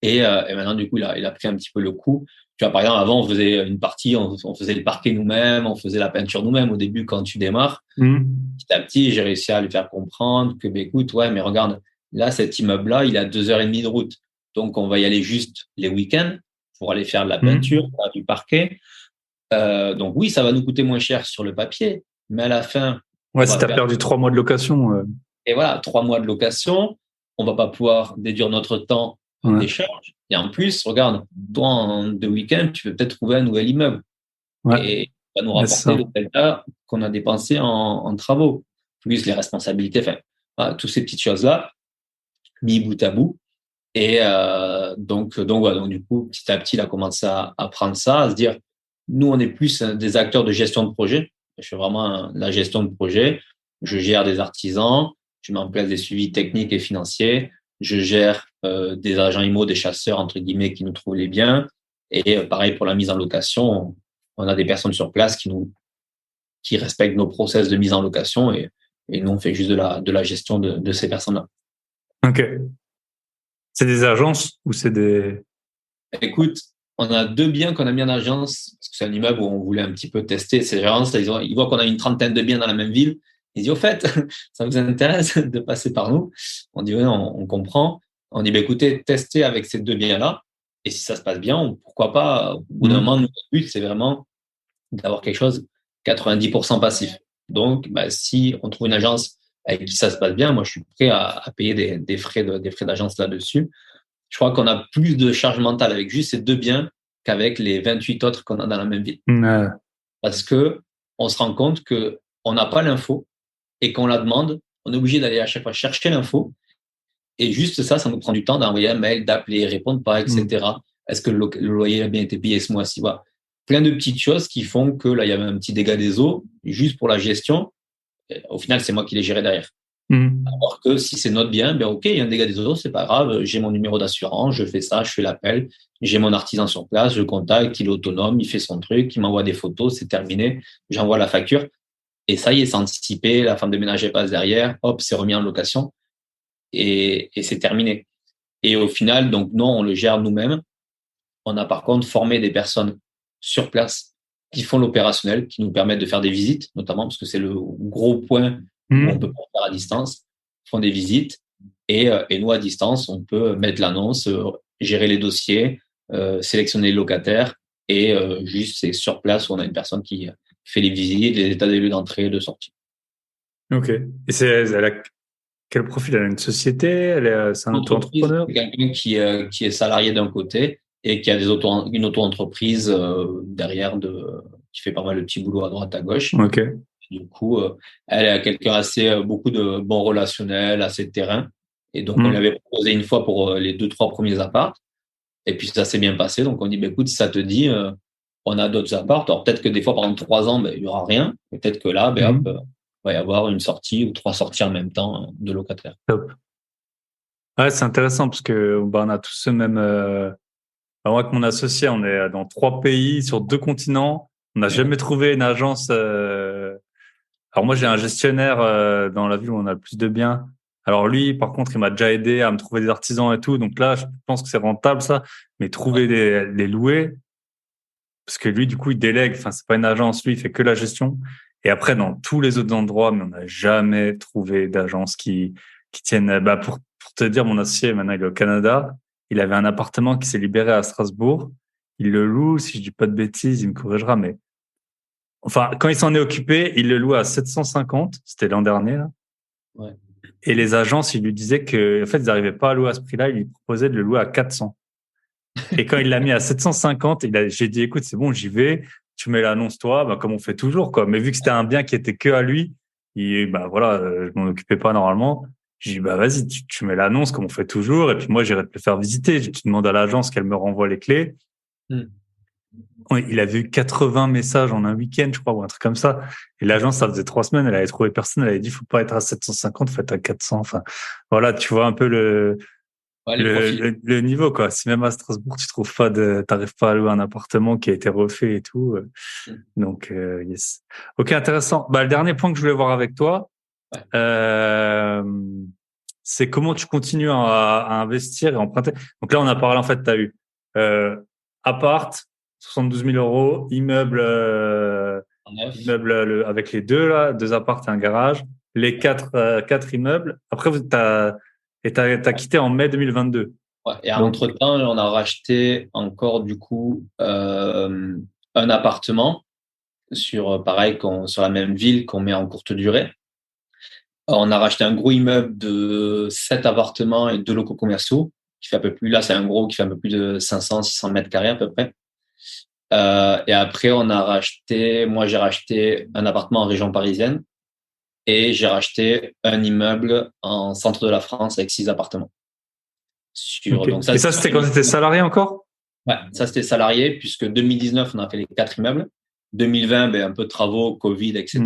Et maintenant, du coup, il a pris un petit peu le coup. Tu vois, par exemple, avant, on faisait une partie, on faisait le parquet nous-mêmes, on faisait la peinture nous-mêmes au début quand tu démarres. Petit à petit, j'ai réussi à lui faire comprendre que, écoute, ouais, mais regarde, là, cet immeuble-là, il a 2 heures et demie de route. Donc, on va y aller juste les week-ends pour aller faire de la peinture, faire du parquet. Donc, oui, ça va nous coûter moins cher sur le papier, mais à la fin. Ouais, si tu as perdu 3 mois de location. Et voilà, 3 mois de location. On va pas pouvoir déduire notre temps des charges. Et en plus, regarde, toi, en 2 week-ends, tu peux peut-être trouver un nouvel immeuble. Ouais. Et ça va nous Ouais, rapporter le delta qu'on a dépensé en travaux, plus les responsabilités, enfin, voilà, toutes ces petites choses-là, mis bout à bout. Et voilà, donc du coup, petit à petit, il a commencé à prendre ça, à se dire, nous, on est plus des acteurs de gestion de projet. Je fais vraiment la gestion de projet. Je gère des artisans, je mets en place des suivis techniques et financiers, je gère des agents IMO, des chasseurs, entre guillemets, qui nous trouvent les biens. Et pareil pour la mise en location, on a des personnes sur place qui respectent nos process de mise en location et nous, on fait juste de la gestion de ces personnes-là. Ok. C'est des agences ou c'est des... Écoute, on a 2 biens qu'on a mis en agence, parce que c'est un immeuble où on voulait un petit peu tester ces agences. Ils voient qu'on a une trentaine de biens dans la même ville. Ils disent, au fait, ça vous intéresse de passer par nous? On dit, oui, on comprend. On dit, bah, écoutez, testez avec ces 2 biens-là. Et si ça se passe bien, pourquoi pas, au bout d'un moment, notre but, c'est vraiment d'avoir quelque chose 90% passif. Donc, bah, si on trouve une agence avec qui ça se passe bien, moi, je suis prêt à payer des frais d'agence là-dessus. Je crois qu'on a plus de charge mentale avec juste ces 2 biens qu'avec les 28 autres qu'on a dans la même ville. Parce que on se rend compte que on n'a pas l'info et qu'on la demande, on est obligé d'aller à chaque fois chercher l'info. Et juste ça nous prend du temps d'envoyer un mail, d'appeler, répondre pas, etc. Est-ce que le loyer a bien été payé ce mois-ci? Voilà. Plein de petites choses qui font que là, il y avait un petit dégât des eaux, juste pour la gestion. Et au final, c'est moi qui l'ai géré derrière. Alors que si c'est notre bien, ben ok, il y a un dégât des eaux, c'est pas grave, j'ai mon numéro d'assurance, je fais ça, je fais l'appel, j'ai mon artisan sur place, je contacte, il est autonome, il fait son truc, il m'envoie des photos, c'est terminé, j'envoie la facture, et ça y est, c'est anticipé, la femme de ménage passe derrière, hop, c'est remis en location, et c'est terminé. Et au final, donc non, on le gère nous-mêmes. On a par contre formé des personnes sur place qui font l'opérationnel, qui nous permettent de faire des visites, notamment parce que c'est le gros point où on peut pas faire à distance, font des visites et nous à distance, on peut mettre l'annonce, gérer les dossiers, sélectionner les locataires et juste c'est sur place où on a une personne qui fait les visites, les états des lieux d'entrée et de sortie. Ok. Et elle a quel profil? Elle a une société? C'est un Entreprise, auto-entrepreneur? c'est quelqu'un qui est salarié d'un côté et qui a une auto-entreprise derrière qui fait pas mal de petits boulots à droite à gauche. Ok. Du coup, elle est quelqu'un beaucoup de bons relationnels, assez de terrain. Et donc, on lui avait proposé une fois pour les 2, 3 premiers apparts. Et puis, ça s'est bien passé. Donc, on dit, bah, écoute, si ça te dit, on a d'autres apparts. Alors, peut-être que des fois, pendant 3 ans, il y aura rien. Peut-être que là, hop, va y avoir une sortie ou 3 sorties en même temps de locataires. Top. Ouais, c'est intéressant parce que on a tous ce même. Moi, avec mon associé, on est dans 3 pays sur 2 continents. On n'a jamais trouvé une agence. Alors moi, j'ai un gestionnaire dans la ville où on a le plus de biens. Alors lui, par contre, il m'a déjà aidé à me trouver des artisans et tout. Donc là, je pense que c'est rentable ça. Mais trouver les louer, parce que lui, du coup, il délègue. Enfin, c'est pas une agence. Lui, il fait que la gestion. Et après, dans tous les autres endroits, mais on n'a jamais trouvé d'agence qui tienne. Bah, pour te dire, mon associé, maintenant, il est au Canada. Il avait un appartement qui s'est libéré à Strasbourg. Il le loue, si je dis pas de bêtises, il me corrigera, mais enfin, quand il s'en est occupé, il le loue à 750. C'était l'an dernier, là. Ouais. Et les agences, ils lui disaient que, en fait, ils n'arrivaient pas à louer à ce prix-là. Ils lui proposaient de le louer à 400. Et quand il l'a mis à 750, j'ai dit, écoute, c'est bon, j'y vais. Tu mets l'annonce, toi, bah, comme on fait toujours, quoi. Mais vu que c'était un bien qui était que à lui, bah, voilà, je m'en occupais pas normalement. J'ai dit, bah, vas-y, tu mets l'annonce comme on fait toujours. Et puis moi, j'irai te le faire visiter. Tu demandes à l'agence qu'elle me renvoie les clés. Il avait eu 80 messages en un week-end, je crois, ou un truc comme ça. Et l'agence, ça faisait 3 semaines, elle avait trouvé personne. Elle avait dit, faut pas être à 750, faut être à 400. Enfin, voilà, tu vois un peu le niveau, quoi. Si même à Strasbourg, t'arrives pas à louer un appartement qui a été refait et tout. Donc, yes. Ok, intéressant. Bah, le dernier point que je voulais voir avec toi, c'est comment tu continues à investir et emprunter. Donc là, on a parlé, en fait, t'as eu, appart, 72 000 euros, immeuble, avec les deux, là, 2 apparts et un garage, les 4 immeubles. Après, t'as quitté en mai 2022. Ouais, et entre-temps, on a racheté encore du coup un appartement sur pareil sur la même ville qu'on met en courte durée. On a racheté un gros immeuble de 7 appartements et 2 locaux commerciaux qui fait un peu plus, là, c'est un gros qui fait un peu plus de 500, 600 mètres carrés à peu près. Et après, moi, j'ai racheté un appartement en région parisienne et j'ai racheté un immeuble en centre de la France avec 6 appartements. Ok. Donc ça, Et ça, c'était quand tu étais salarié encore? ouais, ça, c'était salarié, puisque 2019, on a fait les 4 immeubles. 2020, un peu de travaux, Covid, etc.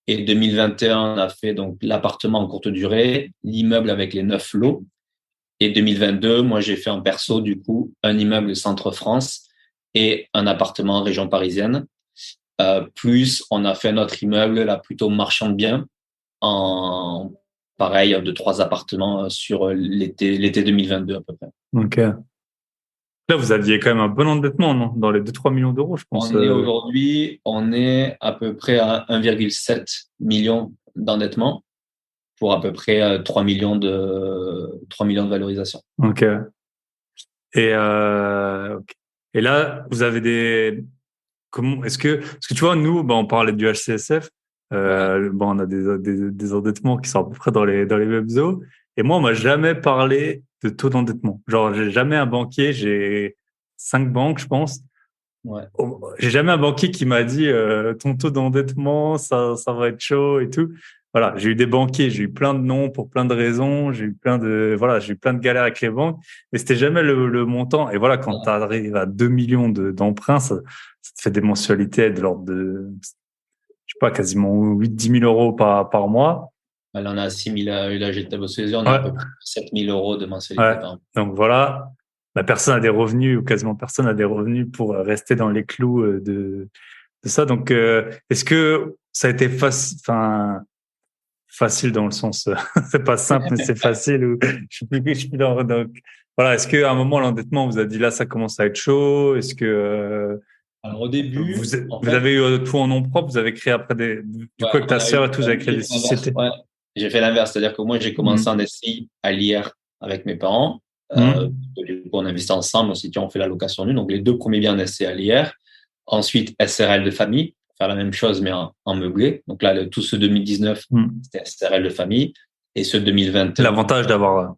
Et 2021, on a fait donc l'appartement en courte durée, l'immeuble avec les 9 lots. Et 2022, moi, j'ai fait en perso, du coup, un immeuble centre-France et un appartement en région parisienne. Plus, on a fait notre immeuble, là, plutôt marchand de biens, en pareil, de 3 appartements sur l'été 2022 à peu près. Ok. Là, vous aviez quand même un bon endettement, non? Dans les 2-3 millions d'euros, je pense. On est à peu près à 1,7 million d'endettement pour à peu près 3 millions de valorisation. Ok. Ok. Et là, vous avez comment, parce que tu vois, nous, on parlait du HCSF, Ouais. on a des endettements qui sont à peu près dans les mêmes eaux. Et moi, on m'a jamais parlé de taux d'endettement. Genre, j'ai jamais un banquier, j'ai 5 banques, je pense. Ouais. J'ai jamais un banquier qui m'a dit ton taux d'endettement, ça va être chaud et tout. Voilà, j'ai eu des banquiers, j'ai eu plein de noms pour plein de raisons, j'ai eu j'ai eu plein de galères avec les banques, mais c'était jamais le montant. Et voilà, quand tu arrives à 2 millions d'emprunts, ça te fait des mensualités de l'ordre de, je sais pas, quasiment 8-10 000 euros par mois. Là, on a 6 000, là, j'ai bossé les heures, on est à peu Ouais, près 7 000 euros de mensualité ouais. par an. Donc voilà, personne a des revenus ou quasiment personne a des revenus pour rester dans les clous de ça. Donc, est-ce que ça a été facile dans le sens, c'est pas simple, mais c'est facile ou je suis donc, voilà. Est-ce qu'à un moment, l'endettement vous a dit là, ça commence à être chaud? Est-ce que, Alors, au début, en vous fait, avez eu tout en nom propre? Vous avez créé après du ouais, coup, avec ta sœur et tout, vous avez créé j'ai des fait l'inverse. sociétés? Ouais. J'ai fait l'inverse, c'est-à-dire que moi, j'ai commencé Mhm. en SI à l'IR avec mes parents. Mhm. Du coup, on investit ensemble, aussi, on fait la location nue. Donc, les 2 premiers biens en SI à l'IR. Ensuite, SRL de famille, faire la même chose, mais en meublé. Donc là, tout ce 2019, Mhm. c'était SRL de famille. Et ce 2021, L'avantage d'avoir,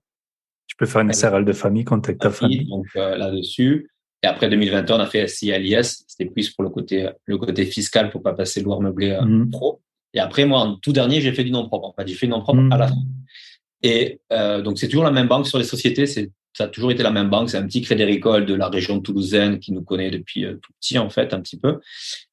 tu peux faire une SRL de famille quand t'es avec ta famille. donc là-dessus. Et après 2021, on a fait SI à l'IS. C'était plus pour le côté fiscal pour pas passer lourd meublé Mhm. pro. Et après, moi, en tout dernier, j'ai fait du nom propre. En fait, j'ai fait du nom propre à la fin. Mhm. Et donc, c'est toujours la même banque sur les sociétés. Ça a toujours été la même banque. C'est un petit Crédit Agricole de la région toulousaine qui nous connaît depuis tout petit, en fait, un petit peu.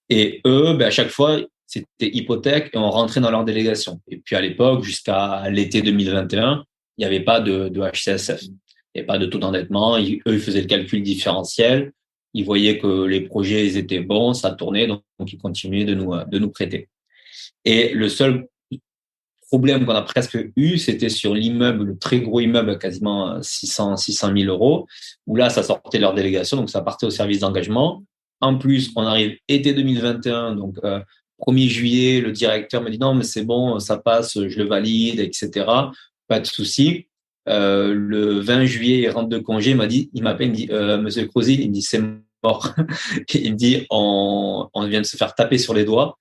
Et eux, à chaque fois, c'était hypothèque et on rentrait dans leur délégation. Et puis, à l'époque, jusqu'à l'été 2021, il n'y avait pas de HCSF. Il n'y avait pas de taux d'endettement. Eux, ils faisaient le calcul différentiel. Ils voyaient que les projets, ils étaient bons, ça tournait, donc ils continuaient de nous prêter. Et le seul problème qu'on a presque eu, c'était sur l'immeuble, le très gros immeuble, quasiment 600 000 euros, où là, ça sortait leur délégation, donc ça partait au service d'engagement. En plus, on arrive été 2021, donc 1er juillet, le directeur me dit non, mais c'est bon, ça passe, je le valide, etc. Pas de souci. Le 20 juillet, il rentre de congé, il m'appelle, il me dit, Monsieur Crosil, il me dit, c'est mort. Il me dit, on vient de se faire taper sur les doigts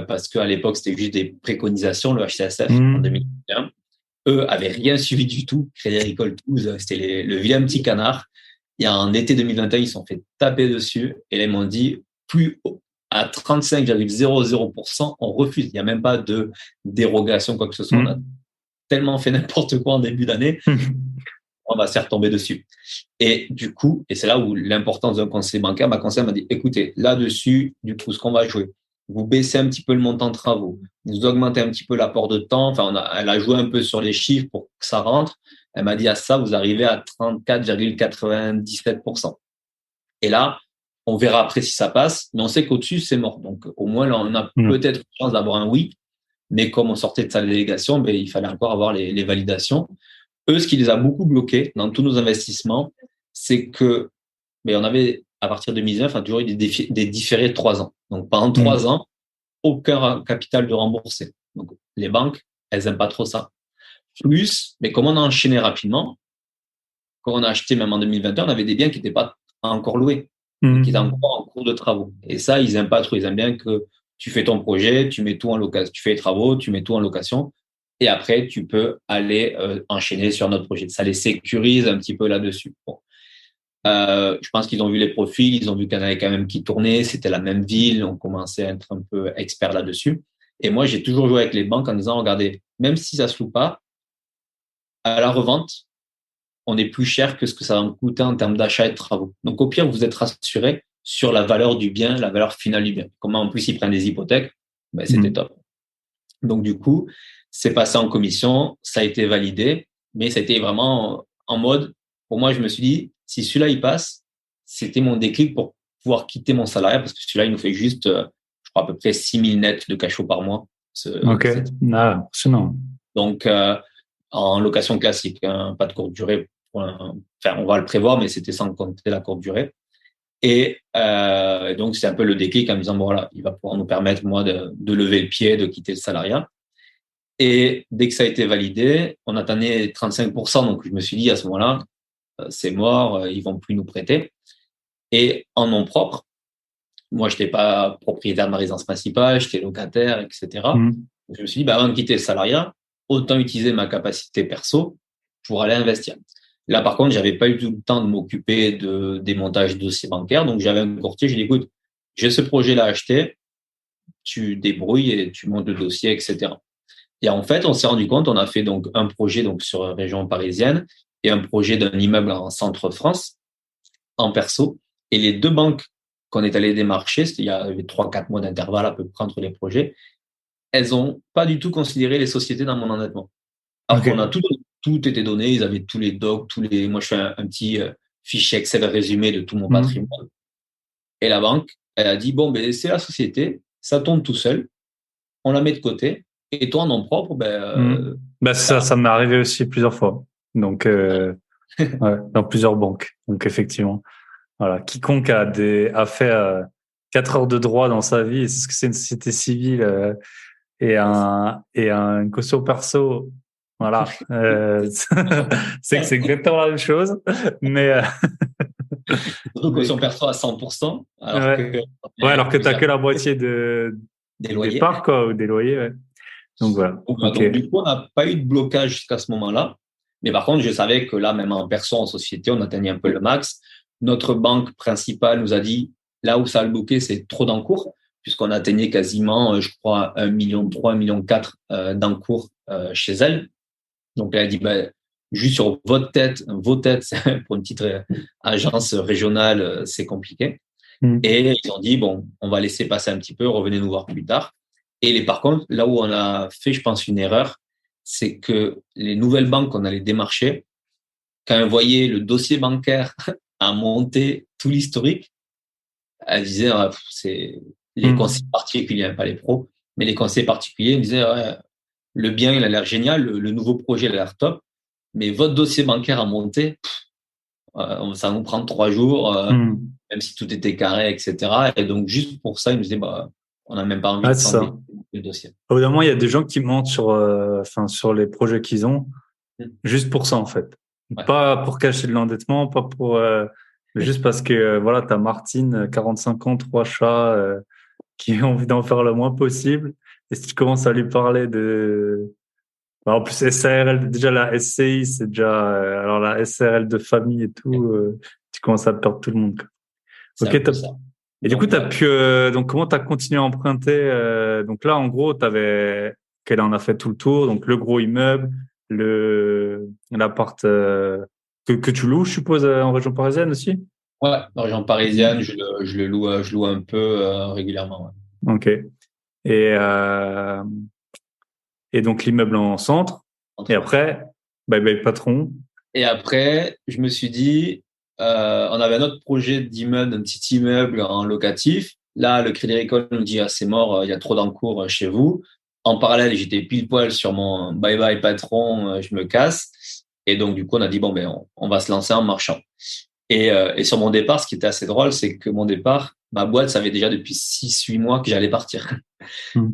parce qu'à l'époque, c'était juste des préconisations, le HCSF en Mhm. 2021. Eux avaient rien suivi du tout. Crédit Agricole Toulouse, c'était le vilain petit canard. Et en été 2021, ils se sont fait taper dessus et là, ils m'ont dit plus à 35,00%, on refuse. Il n'y a même pas de dérogation, quoi que ce soit. On a Mhm. tellement fait n'importe quoi en début d'année, on va se faire tomber dessus. Et du coup, et c'est là où l'importance d'un conseiller bancaire, ma conseillère m'a dit, écoutez, là-dessus, du coup, ce qu'on va jouer, vous baissez un petit peu le montant de travaux, vous augmentez un petit peu l'apport de temps. Enfin, elle a joué un peu sur les chiffres pour que ça rentre. Elle m'a dit, à ça, vous arrivez à 34,97%. Et là, on verra après si ça passe, mais on sait qu'au-dessus, c'est mort. Donc, au moins, là, on a Mhm. peut-être une chance d'avoir un oui, mais comme on sortait de sa délégation, il fallait encore avoir les validations. Eux, ce qui les a beaucoup bloqués dans tous nos investissements, c'est que, on avait, à partir de 2019, on a toujours eu des différés de 3 ans. Donc, pendant 3 ans, aucun capital de remboursé. Donc, les banques, elles n'aiment pas trop ça. Plus, mais comme on a enchaîné rapidement, quand on a acheté même en 2021, on avait des biens qui n'étaient pas encore loués, et qui étaient Mhm. encore en cours de travaux. Et ça, ils n'aiment pas trop. Ils aiment bien que tu fais ton projet, tu mets tout en location. Tu fais les travaux, tu mets tout en location. Et après, tu peux aller enchaîner sur notre projet. Ça les sécurise un petit peu là-dessus. Bon. Je pense qu'ils ont vu les profils, ils ont vu qu'il y en avait quand même qui tournaient, c'était la même ville, on commençait à être un peu expert là-dessus. Et moi, j'ai toujours joué avec les banques en disant, regardez, même si ça se loue pas, à la revente, on est plus cher que ce que ça va me coûter en termes d'achat et de travaux. Donc, au pire, vous êtes rassuré sur la valeur du bien, la valeur finale du bien. Comment en plus ils prennent des hypothèques, ben, c'était top. Donc, du coup, c'est passé en commission, ça a été validé, mais ça a été vraiment en mode, pour moi, je me suis dit, si celui-là, il passe, c'était mon déclic pour pouvoir quitter mon salariat, parce que celui-là, il nous fait juste, je crois, à peu près 6 000 nets de cachot par mois. Ok. Ah, sinon. Donc, en location classique, hein, pas de courte durée. Enfin, on va le prévoir, mais c'était sans compter la courte durée. Et donc, c'est un peu le déclic en me disant, bon, voilà, il va pouvoir nous permettre, moi, de lever le pied, de quitter le salariat. Et dès que ça a été validé, on atteignait 35%. Donc, je me suis dit, à ce moment-là, c'est mort, ils vont plus nous prêter. Et en nom propre, moi, je n'étais pas propriétaire de ma résidence principale, j'étais locataire, etc. Je me suis dit, bah, avant de quitter le salariat, autant utiliser ma capacité perso pour aller investir. Là, par contre, j'avais pas eu tout le temps de m'occuper des montages de dossiers bancaires. Donc, j'avais un courtier, je lui ai dit, écoute, j'ai ce projet-là à acheter, tu débrouilles et tu montes le dossier, etc. Et en fait, on s'est rendu compte, on a fait donc un projet donc sur la région parisienne et un projet d'un immeuble en centre-France, en perso. Et les deux banques qu'on est allé démarcher, il y avait 3-4 mois d'intervalle à peu près entre les projets, elles ont pas du tout considéré les sociétés dans mon endettement. Alors qu'on a tout été donné, ils avaient tous les docs, moi je fais un petit fichier Excel résumé de tout mon patrimoine. Et la banque, elle a dit, bon, ben, c'est la société, ça tombe tout seul, on la met de côté, et toi, en nom propre, Ça m'est arrivé aussi plusieurs fois. Donc, ouais, dans plusieurs banques. Donc, effectivement, voilà. Quiconque a fait 4 heures de droit dans sa vie, c'est ce que c'est une société civile et un caution perso. Voilà. C'est que c'est exactement la même chose. Mais, caution perso à 100%, alors ouais. que, Ouais, alors que tu n'as que la moitié des des loyers. parts, quoi, ou des loyers. Ouais. Donc, voilà. Donc, du coup, on n'a pas eu de blocage jusqu'à ce moment-là. Mais par contre, je savais que là, même en perso, en société, on atteignait un peu le max. Notre banque principale nous a dit, là où ça a le bloqué, c'est trop d'encours, puisqu'on atteignait quasiment, je crois, 1,3 million, 1,4 million d'encours chez elle. Donc, elle a dit, bah, juste sur vos têtes, pour une petite agence régionale, c'est compliqué. Et ils ont dit, bon, on va laisser passer un petit peu, revenez nous voir plus tard. Par contre, là où on a fait, je pense, une erreur, c'est que les nouvelles banques qu'on allait démarcher, quand elles voyaient le dossier bancaire à monter tout l'historique, elles disaient, ah, c'est les conseillers particuliers, pas les pros, mais les conseillers particuliers, ils disaient, ouais, le bien, il a l'air génial, le nouveau projet, il a l'air top, mais votre dossier bancaire à monter, ça nous prend 3 jours, même si tout était carré, etc. Et donc, juste pour ça, ils nous disaient, bah, on n'a même pas envie de s'embêter le dossier. Au bout d'un moment, il y a des gens qui mentent sur les projets qu'ils ont, juste pour ça, en fait. Ouais. Pas pour cacher de l'endettement, pas pour, juste parce que, voilà, t'as Martine, 45 ans, 3 chats, qui ont envie d'en faire le moins possible. Et si tu commences à lui parler en plus, SARL, déjà la SCI, c'est déjà, alors la SARL de famille et tout, tu commences à perdre tout le monde, quoi. Ok, top. Et donc, du coup, donc, comment t'as continué à emprunter? Donc là, en gros, qu'elle en a fait tout le tour. Donc, le gros immeuble, l'appart, que tu loues, je suppose, en région parisienne aussi? Ouais, en région parisienne, je le loue un peu, régulièrement. Ouais. Ok. Et donc, l'immeuble en centre. Et après, bye bye patron. Et après, je me suis dit, on avait un autre projet d'immeuble, un petit immeuble en locatif. Là, le Crédit Agricole nous dit, ah, c'est mort, il y a trop d'encours chez vous. En parallèle, j'étais pile poil sur mon bye bye patron, je me casse. Et donc, du coup, on a dit, bon, ben, on va se lancer en marchand. Et sur mon départ, ce qui était assez drôle, c'est que mon départ, ma boîte savait déjà depuis 6-8 mois que j'allais partir.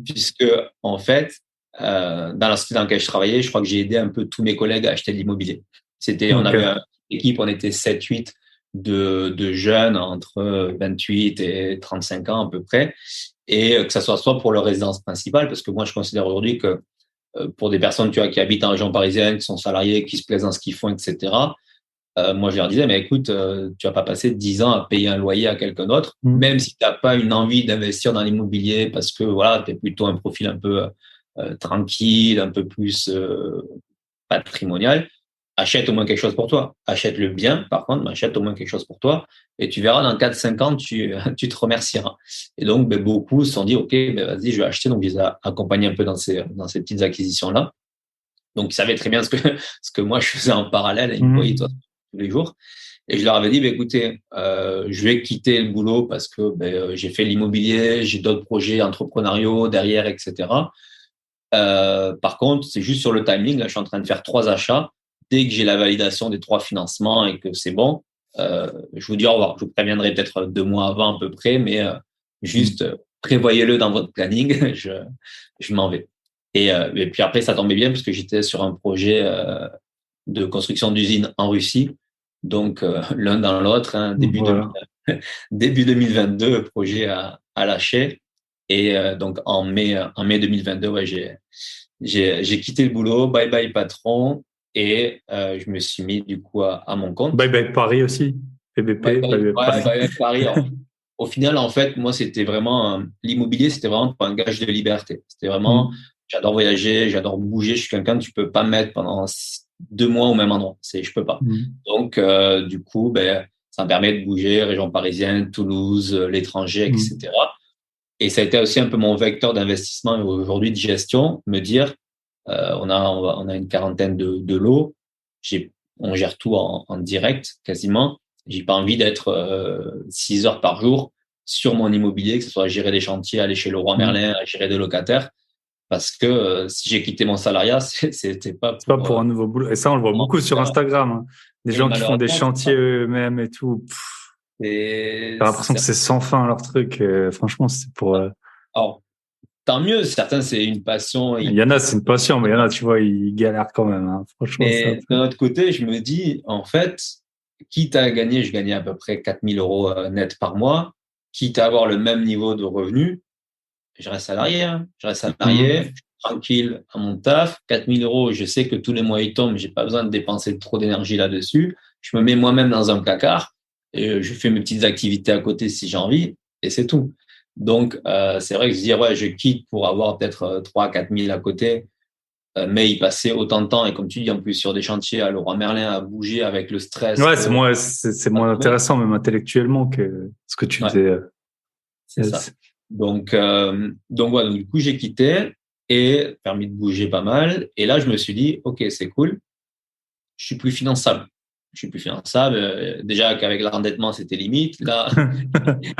Puisque, en fait, dans la société dans laquelle je travaillais, je crois que j'ai aidé un peu tous mes collègues à acheter de l'immobilier. On avait une équipe, on était 7-8 de jeunes entre 28 et 35 ans à peu près. Et que ça soit pour leur résidence principale, parce que moi, je considère aujourd'hui que pour des personnes, tu vois, qui habitent en région parisienne, qui sont salariés, qui se plaisent dans ce qu'ils font, etc. Moi, je leur disais, mais écoute, tu vas pas passer 10 ans à payer un loyer à quelqu'un d'autre, même si tu n'as pas une envie d'investir dans l'immobilier parce que voilà, tu es plutôt un profil un peu tranquille, un peu plus patrimonial. Achète au moins quelque chose pour toi. Achète-le bien, par contre, mais achète au moins quelque chose pour toi. Et tu verras, dans 4-5 ans, tu te remercieras. Et donc, ben, beaucoup se sont dit, OK, ben, vas-y, je vais acheter. Donc, je les ai accompagnés un peu dans ces petites acquisitions-là. Donc, ils savaient très bien ce que moi, je faisais en parallèle. Et ils me voyaient, toi, tous les jours. Et je leur avais dit, bah, écoutez, je vais quitter le boulot parce que j'ai fait l'immobilier, j'ai d'autres projets entrepreneuriaux derrière, etc. Par contre, c'est juste sur le timing. Là, je suis en train de faire 3 achats. Dès que j'ai la validation des 3 financements et que c'est bon, je vous dis au revoir. Je vous préviendrai peut-être 2 mois avant à peu près, mais juste prévoyez-le dans votre planning. Je m'en vais. Et puis après, ça tombait bien parce que j'étais sur un projet de construction d'usine en Russie. Donc, l'un dans l'autre, hein, Voilà. début 2022, projet à lâcher. Et donc, en mai 2022, ouais, j'ai quitté le boulot, bye bye patron, et je me suis mis du coup à mon compte. Bye bye Paris aussi. Bye PBP, bye, bye bye ouais, Paris. bye bye Paris. Alors, au final, en fait, moi, c'était vraiment l'immobilier, c'était vraiment un gage de liberté. C'était vraiment, j'adore voyager, j'adore bouger. Je suis quelqu'un que tu peux pas mettre pendant 2 mois au même endroit. Je peux pas. Donc, du coup, ça me permet de bouger, région parisienne, Toulouse, l'étranger, etc. Et ça a été aussi un peu mon vecteur d'investissement et aujourd'hui de gestion, me dire, on a une quarantaine de lots, on gère tout en direct quasiment. J'ai pas envie d'être 6 heures par jour sur mon immobilier, que ce soit à gérer des chantiers, aller chez Leroy Merlin, à gérer des locataires, parce que si j'ai quitté mon salariat, c'était pas C'est pas pour un nouveau boulot. Et ça, on le voit pour m'en beaucoup sur faire. Instagram, hein. Des Et gens qui font des malheureusement, c'est chantiers ça. eux-mêmes et tout. T'as l'impression que C'est- c'est sans fin leur truc. Franchement, c'est pour. alors, tant mieux, certains, c'est une passion, Il y en a, c'est une passion, mais il y en a, tu vois, ils galèrent quand même, hein. Franchement, c'est un mais peu. d'un autre côté, je me dis, en fait, quitte à gagner, je gagnais à peu près 4 000 € net par mois, quitte à avoir le même niveau de revenu, je reste salarié, hein. Je reste salarié, je suis tranquille à mon taf. 4 000 €, je sais que tous les mois ils tombent, j'ai pas besoin de dépenser trop d'énergie là-dessus. Je me mets moi-même dans un placard et je fais mes petites activités à côté si j'ai envie et c'est tout. Donc, c'est vrai que se dire, ouais, je quitte pour avoir peut-être 3 4 000 à côté, mais y passer autant de temps et comme tu dis, en plus sur des chantiers à Leroy Merlin, à bouger avec le stress Ouais, de c'est pas moins tomber. intéressant, même intellectuellement, que ce que tu Ouais, faisais. c'est ça. Donc voilà, donc, du coup, j'ai quitté et permis de bouger pas mal. Et là, je me suis dit, OK, c'est cool, je suis plus finançable. Je suis plus finançable. Déjà qu'avec l'endettement, c'était limite. Là, Là,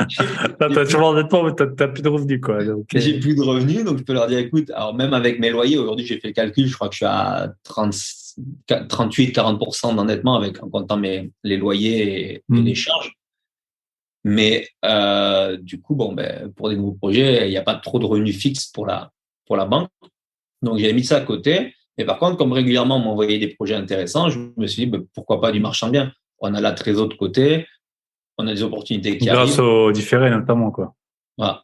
j'ai t'as plus, toujours l'endettement, mais t'as plus de revenus, quoi. Donc, j'ai plus de revenus. Donc, je peux leur dire, écoute, alors même avec mes loyers, aujourd'hui, j'ai fait le calcul, je crois que je suis à 38-40% d'endettement avec, en comptant les loyers et les charges. Mais du coup, bon, pour des nouveaux projets, il n'y a pas trop de revenus fixes pour la banque. Donc, j'ai mis ça à côté. Mais par contre, comme régulièrement, on m'envoyait des projets intéressants, je me suis dit, pourquoi pas du marchand bien? On a la trésor de côté, on a des opportunités qui grâce arrivent. aux différés, notamment, quoi. Voilà.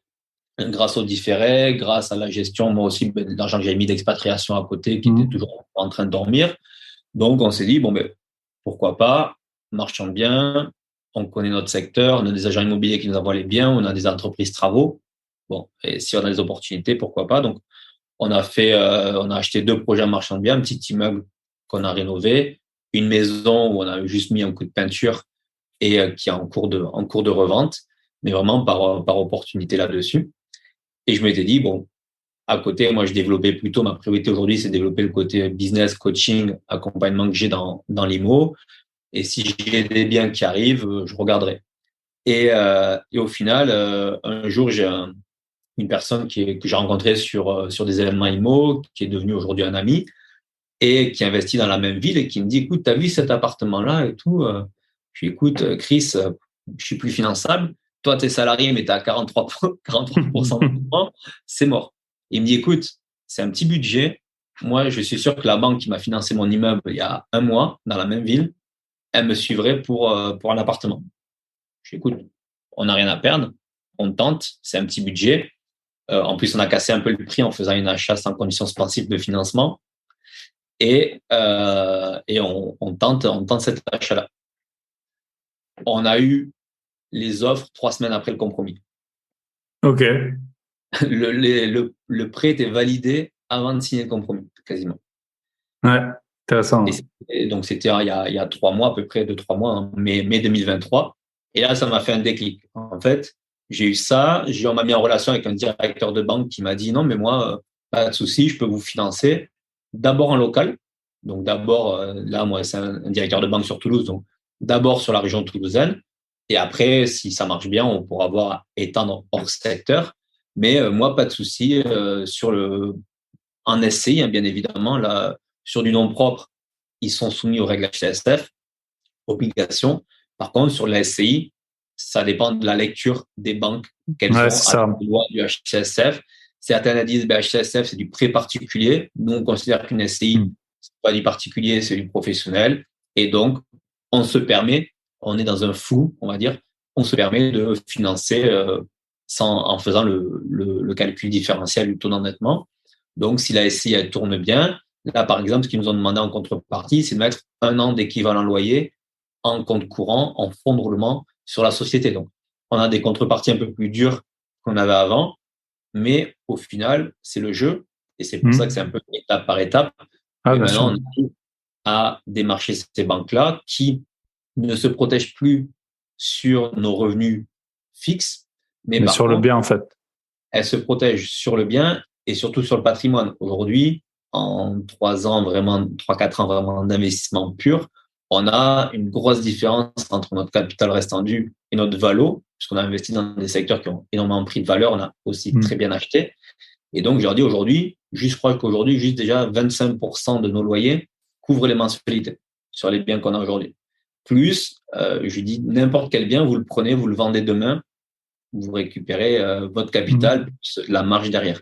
Grâce au différé, grâce à la gestion, moi aussi, l'argent que j'avais mis d'expatriation à côté, qui était toujours en train de dormir. Donc, on s'est dit, bon, pourquoi pas, marchand de biens, on connaît notre secteur, on a des agents immobiliers qui nous envoient les biens, on a des entreprises travaux. Bon, et si on a des opportunités, pourquoi pas? Donc, on a acheté 2 projets en marchand de biens, un petit immeuble qu'on a rénové, une maison où on a juste mis un coup de peinture et qui est en cours de revente, mais vraiment par opportunité là-dessus. Et je m'étais dit, bon, à côté, moi, je développais plutôt, ma priorité aujourd'hui, c'est développer le côté business, coaching, accompagnement que j'ai dans l'IMO. Et si j'ai des biens qui arrivent, je regarderai. Et au final, un jour, j'ai une personne que j'ai rencontrée sur des événements IMO, qui est devenu aujourd'hui un ami, et qui investit dans la même ville, et qui me dit, écoute, t'as vu cet appartement-là et tout? Je dis, écoute, Chris, je suis plus finançable. Toi, t'es salarié, mais t'as 43% de rendement, c'est mort. Il me dit, écoute, c'est un petit budget. Moi, je suis sûr que la banque qui m'a financé mon immeuble il y a un mois, dans la même ville, elle me suivrait pour un appartement. Je dis, écoute, on n'a rien à perdre, on tente, c'est un petit budget. En plus, on a cassé un peu le prix en faisant une achat sans condition suspensive de financement. Et on tente cet achat-là. On a eu les offres 3 semaines après le compromis. Ok. Le prêt était validé avant de signer le compromis, quasiment. Ouais, intéressant. Et donc, c'était il y a 3 mois, à peu près 2-3 mois, hein, mai 2023. Et là, ça m'a fait un déclic. En fait, j'ai eu ça. On m'a mis en relation avec un directeur de banque qui m'a dit non, mais moi, pas de souci, je peux vous financer d'abord en local. Donc, d'abord, là, moi, c'est un directeur de banque sur Toulouse. Donc, d'abord sur la région toulousaine. Et après, si ça marche bien, on pourra voir étendre hors secteur. Mais moi, pas de souci en SCI, hein, bien évidemment, là, sur du nom propre, ils sont soumis aux règles HCSF, obligations. Par contre, sur la SCI, ça dépend de la lecture des banques qu'elles Ouais, ont c'est à ça. la loi du HCSF. Certaines disent que HCSF, c'est du prêt particulier. Nous, on considère qu'une SCI, c'est pas du particulier, c'est du professionnel. Et donc, on est dans un flou, on va dire, on se permet de financer en faisant le calcul différentiel du taux d'endettement. Donc, si la SCI elle tourne bien, là, par exemple, ce qu'ils nous ont demandé en contrepartie, c'est de mettre 1 an d'équivalent loyer en compte courant, en fonds de roulement sur la société. Donc, on a des contreparties un peu plus dures qu'on avait avant, mais au final, c'est le jeu. Et c'est pour ça que c'est un peu étape par étape. Ah, Mais bien maintenant, sûr. on arrive à démarcher ces banques-là qui ne se protègent plus sur nos revenus fixes, mais Mais par sur le contre, bien, en fait. elles se protègent sur le bien et surtout sur le patrimoine. Aujourd'hui, en 3 ans, vraiment, 3-4 ans vraiment d'investissement pur, on a une grosse différence entre notre capital restant dû et notre valo, puisqu'on a investi dans des secteurs qui ont énormément pris de valeur, on a aussi très bien acheté. Et donc, je leur dis aujourd'hui, je crois qu'aujourd'hui, juste déjà 25% de nos loyers couvrent les mensualités sur les biens qu'on a aujourd'hui. Plus, je lui dis, n'importe quel bien, vous le prenez, vous le vendez demain, vous récupérez votre capital plus la marge derrière.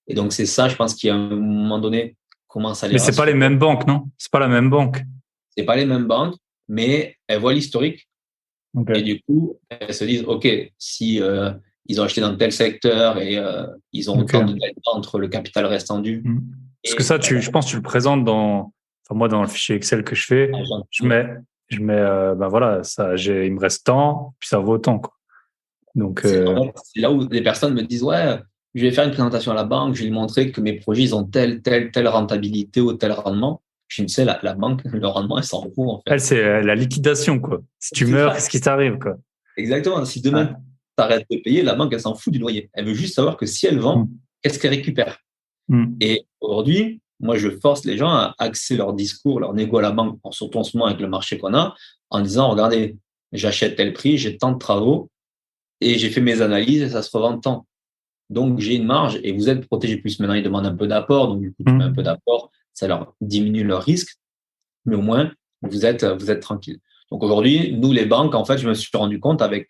Et donc, c'est ça, je pense, qui, à un moment donné, commence à les Mais c'est pas les rassurer. mêmes banques, non? C'est pas la même banque. C'est pas les mêmes banques, mais elles voient l'historique. Et Ok. du coup, elles se disent, OK, si ils ont acheté dans tel secteur et ils ont autant de Ok. dettes entre le capital restant dû Mm. Parce que et ça, je pense que tu le présentes enfin, moi, dans le fichier Excel que je fais, l'argent. ben voilà, il me reste tant, puis ça vaut tant, quoi. Donc, C'est là où les personnes me disent, ouais, je vais faire une présentation à la banque, je vais lui montrer que mes projets, ils ont telle rentabilité ou tel rendement. Je ne sais, la banque, le rendement, elle s'en fout, en fait. elle, c'est la liquidation, quoi. Si tu C'est meurs, ça. qu'est-ce qui t'arrive, quoi? Exactement. Si Ouais. demain, tu arrêtes de payer, la banque, elle s'en fout du loyer. Elle veut juste savoir que si elle vend, Mm. qu'est-ce qu'elle récupère. Mm. Et aujourd'hui, moi, je force les gens à axer leur discours, leur négo à la banque, surtout en ce moment avec le marché qu'on a, en disant, regardez, j'achète tel prix, j'ai tant de travaux et j'ai fait mes analyses et ça se revend tant. Donc, j'ai une marge et vous êtes protégé plus. Maintenant, ils demandent un peu d'apport. Donc, du coup, tu mets un peu Mm. d'apport. Ça leur diminue leur risque, mais au moins, vous êtes tranquille. Donc, aujourd'hui, nous, les banques, en fait, je me suis rendu compte avec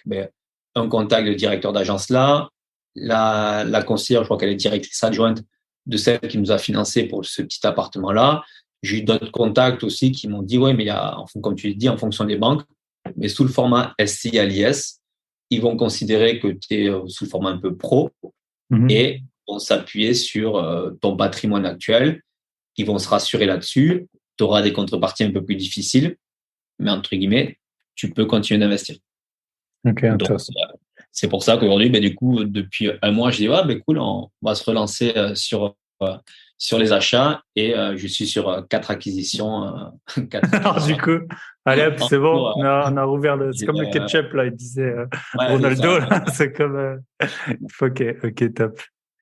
un contact de directeur d'agence là, la conseillère, je crois qu'elle est directrice adjointe de celle qui nous a financé pour ce petit appartement-là. J'ai eu d'autres contacts aussi qui m'ont dit, ouais, mais il y a, comme tu le dis, en fonction des banques, mais sous le format SCI à l'IS, ils vont considérer que tu es sous le format un peu pro Mm. et vont s'appuyer sur ton patrimoine actuel. Ils vont se rassurer là-dessus. Tu auras des contreparties un peu plus difficiles, mais entre guillemets, tu peux continuer d'investir. Ok, Donc, intéressant. c'est pour ça qu'aujourd'hui, du coup, depuis un mois, je dis, cool, on va se relancer sur les achats et je suis sur 4 acquisitions. 4 acquisitions Alors, du coup, allez hop, en c'est bon, cours, on a rouvert je c'est comme le dirais, ketchup, là, il disait ouais, c'est ça, Ronaldo, là, c'est comme, ok, ok, top.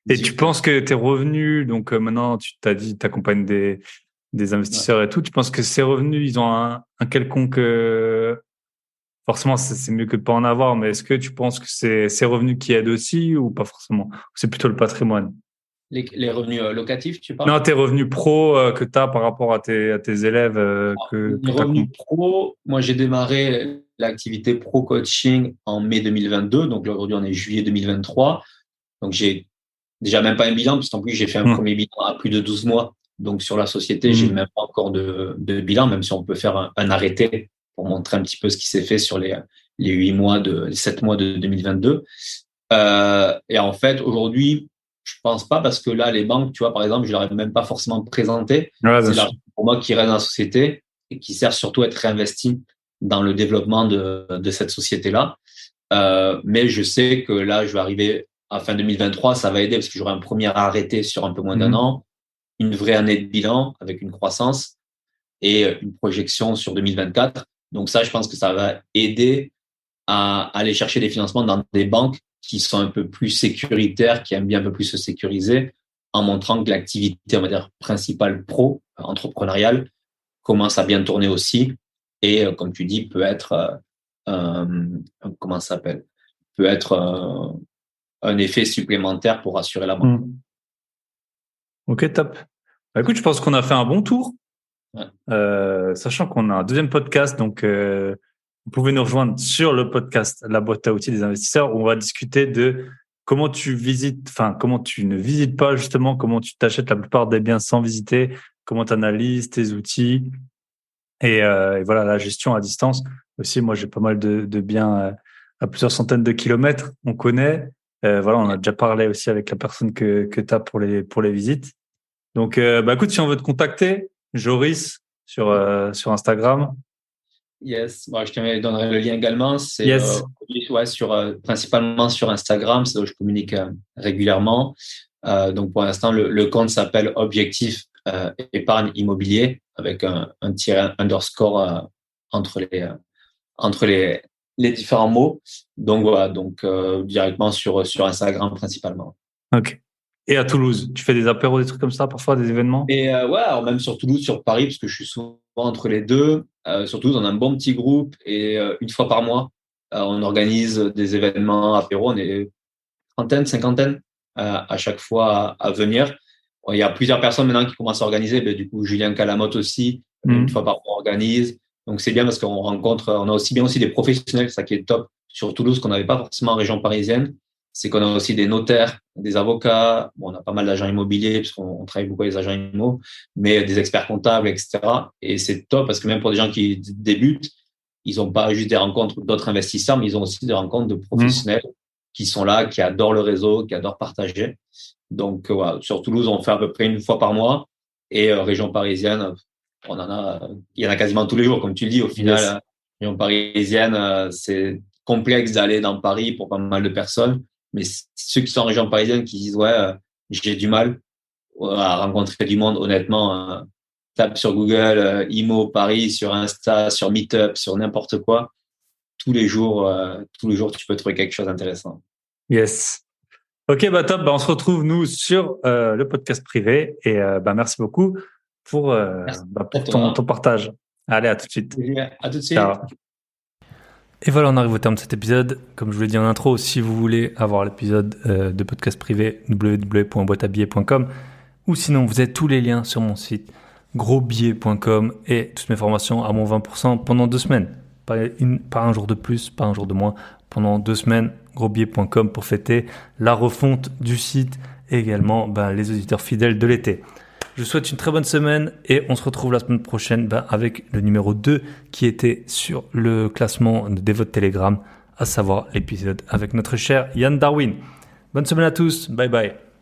Et tu exactement. penses que tes revenus, donc maintenant, tu t'as dit, tu accompagnes des Ouais. investisseurs et tout, tu penses que ces revenus, ils ont un quelconque, forcément, c'est mieux que de pas en avoir, mais est-ce que tu penses que c'est ces revenus qui aident aussi ou pas forcément? C'est plutôt le patrimoine. Les revenus locatifs, tu parles? Non, tes revenus pro que tu as par rapport à tes élèves Les que tu revenus accompagnes. pro, moi j'ai démarré l'activité pro coaching en mai 2022, donc aujourd'hui on est juillet 2023. Donc j'ai déjà même pas un bilan, puisqu'en plus j'ai fait un premier bilan à plus de 12 mois. Donc sur la société, j'ai même pas encore de bilan, même si on peut faire un arrêté pour montrer un petit peu ce qui s'est fait sur les 8 mois les 7 mois de 2022. Et en fait, aujourd'hui, je pense pas parce que là, les banques, tu vois, par exemple, je leur ai même pas forcément présenté. Ouais, C'est bien sûr. l'argent pour moi qui reste dans la société et qui sert surtout à être réinvesti dans le développement de cette société-là. Mais je sais que là, je vais arriver à fin 2023, ça va aider parce que j'aurai un premier arrêté sur un peu moins d'un Mhm. an, une vraie année de bilan avec une croissance et une projection sur 2024. Donc ça, je pense que ça va aider à aller chercher des financements dans des banques qui sont un peu plus sécuritaires, qui aiment bien un peu plus se sécuriser, en montrant que l'activité, on va dire, principale entrepreneuriale commence à bien tourner aussi. Et comme tu dis, peut être, comment ça s'appelle, peut être un effet supplémentaire pour rassurer la banque. Mhm. Ok, top. Bah, écoute, je pense qu'on a fait un bon tour, Ouais. sachant qu'on a un deuxième podcast, donc vous pouvez nous rejoindre sur le podcast La boîte à outils des investisseurs où on va discuter de comment tu visites, enfin comment tu ne visites pas justement, comment tu t'achètes la plupart des biens sans visiter, comment tu analyses tes outils et voilà la gestion à distance. Aussi, moi j'ai pas mal de biens à plusieurs centaines de kilomètres, on connaît. Voilà, on a déjà parlé aussi avec la personne que tu as pour les visites. Donc, bah écoute, si on veut te contacter, Joris sur Instagram. Yes, moi, je te donnerai le lien également. C'est Yes. ouais, principalement sur Instagram, c'est où je communique régulièrement. Donc pour l'instant, le compte s'appelle Objectif épargne immobilier avec un tiret underscore entre les différents mots. Donc voilà, donc directement sur Instagram principalement. Ok. Et à Toulouse, tu fais des apéros, des trucs comme ça, parfois des événements? Et ouais, alors même sur Toulouse, sur Paris, parce que je suis souvent entre les deux. Sur Toulouse, on a un bon petit groupe et une fois par mois, on organise des événements apéros. On est trentaine, cinquantaine à chaque fois à venir. Bon, il y a plusieurs personnes maintenant qui commencent à organiser. Ben, du coup, Julien Calamotte aussi, une fois par mois, organise. Donc c'est bien parce qu'on rencontre, on a aussi bien aussi des professionnels, ça qui est top sur Toulouse qu'on n'avait pas forcément en région parisienne. C'est qu'on a aussi des notaires, des avocats. Bon, on a pas mal d'agents immobiliers puisqu'on travaille beaucoup avec les agents immo, mais des experts comptables, etc. Et c'est top parce que même pour des gens qui débutent, ils n'ont pas juste des rencontres d'autres investisseurs, mais ils ont aussi des rencontres de Mhm. professionnels qui sont là, qui adorent le réseau, qui adorent partager. Donc, voilà, sur Toulouse, on fait à peu près une fois par mois. Et région parisienne, il y en a quasiment tous les jours. Comme tu le dis, au final, Yes. région parisienne, c'est complexe d'aller dans Paris pour pas mal de personnes. Mais ceux qui sont en région parisienne qui disent, ouais, j'ai du mal à rencontrer du monde, honnêtement, tape sur Google, IMO Paris, sur Insta, sur Meetup, sur n'importe quoi. Tous les jours, tu peux trouver quelque chose d'intéressant. Yes. Ok, bah top. Bah, on se retrouve, nous, sur le podcast privé. Et bah, merci beaucoup Merci à pour ton toi. partage. Allez, à tout de suite. À tout de suite. Ciao. Et voilà, on arrive au terme de cet épisode. Comme je vous l'ai dit en intro, si vous voulez avoir l'épisode de podcast privé, www.boiteabillet.com ou sinon, vous avez tous les liens sur mon site grosbillet.com et toutes mes formations à mon 20% pendant 2 semaines. Pas un jour de plus, pas un jour de moins. Pendant 2 semaines, grosbillet.com pour fêter la refonte du site et également les auditeurs fidèles de l'été. Je vous souhaite une très bonne semaine et on se retrouve la semaine prochaine avec le numéro 2 qui était sur le classement des votes Telegram, à savoir l'épisode avec notre cher Yann Darwin. Bonne semaine à tous, bye bye.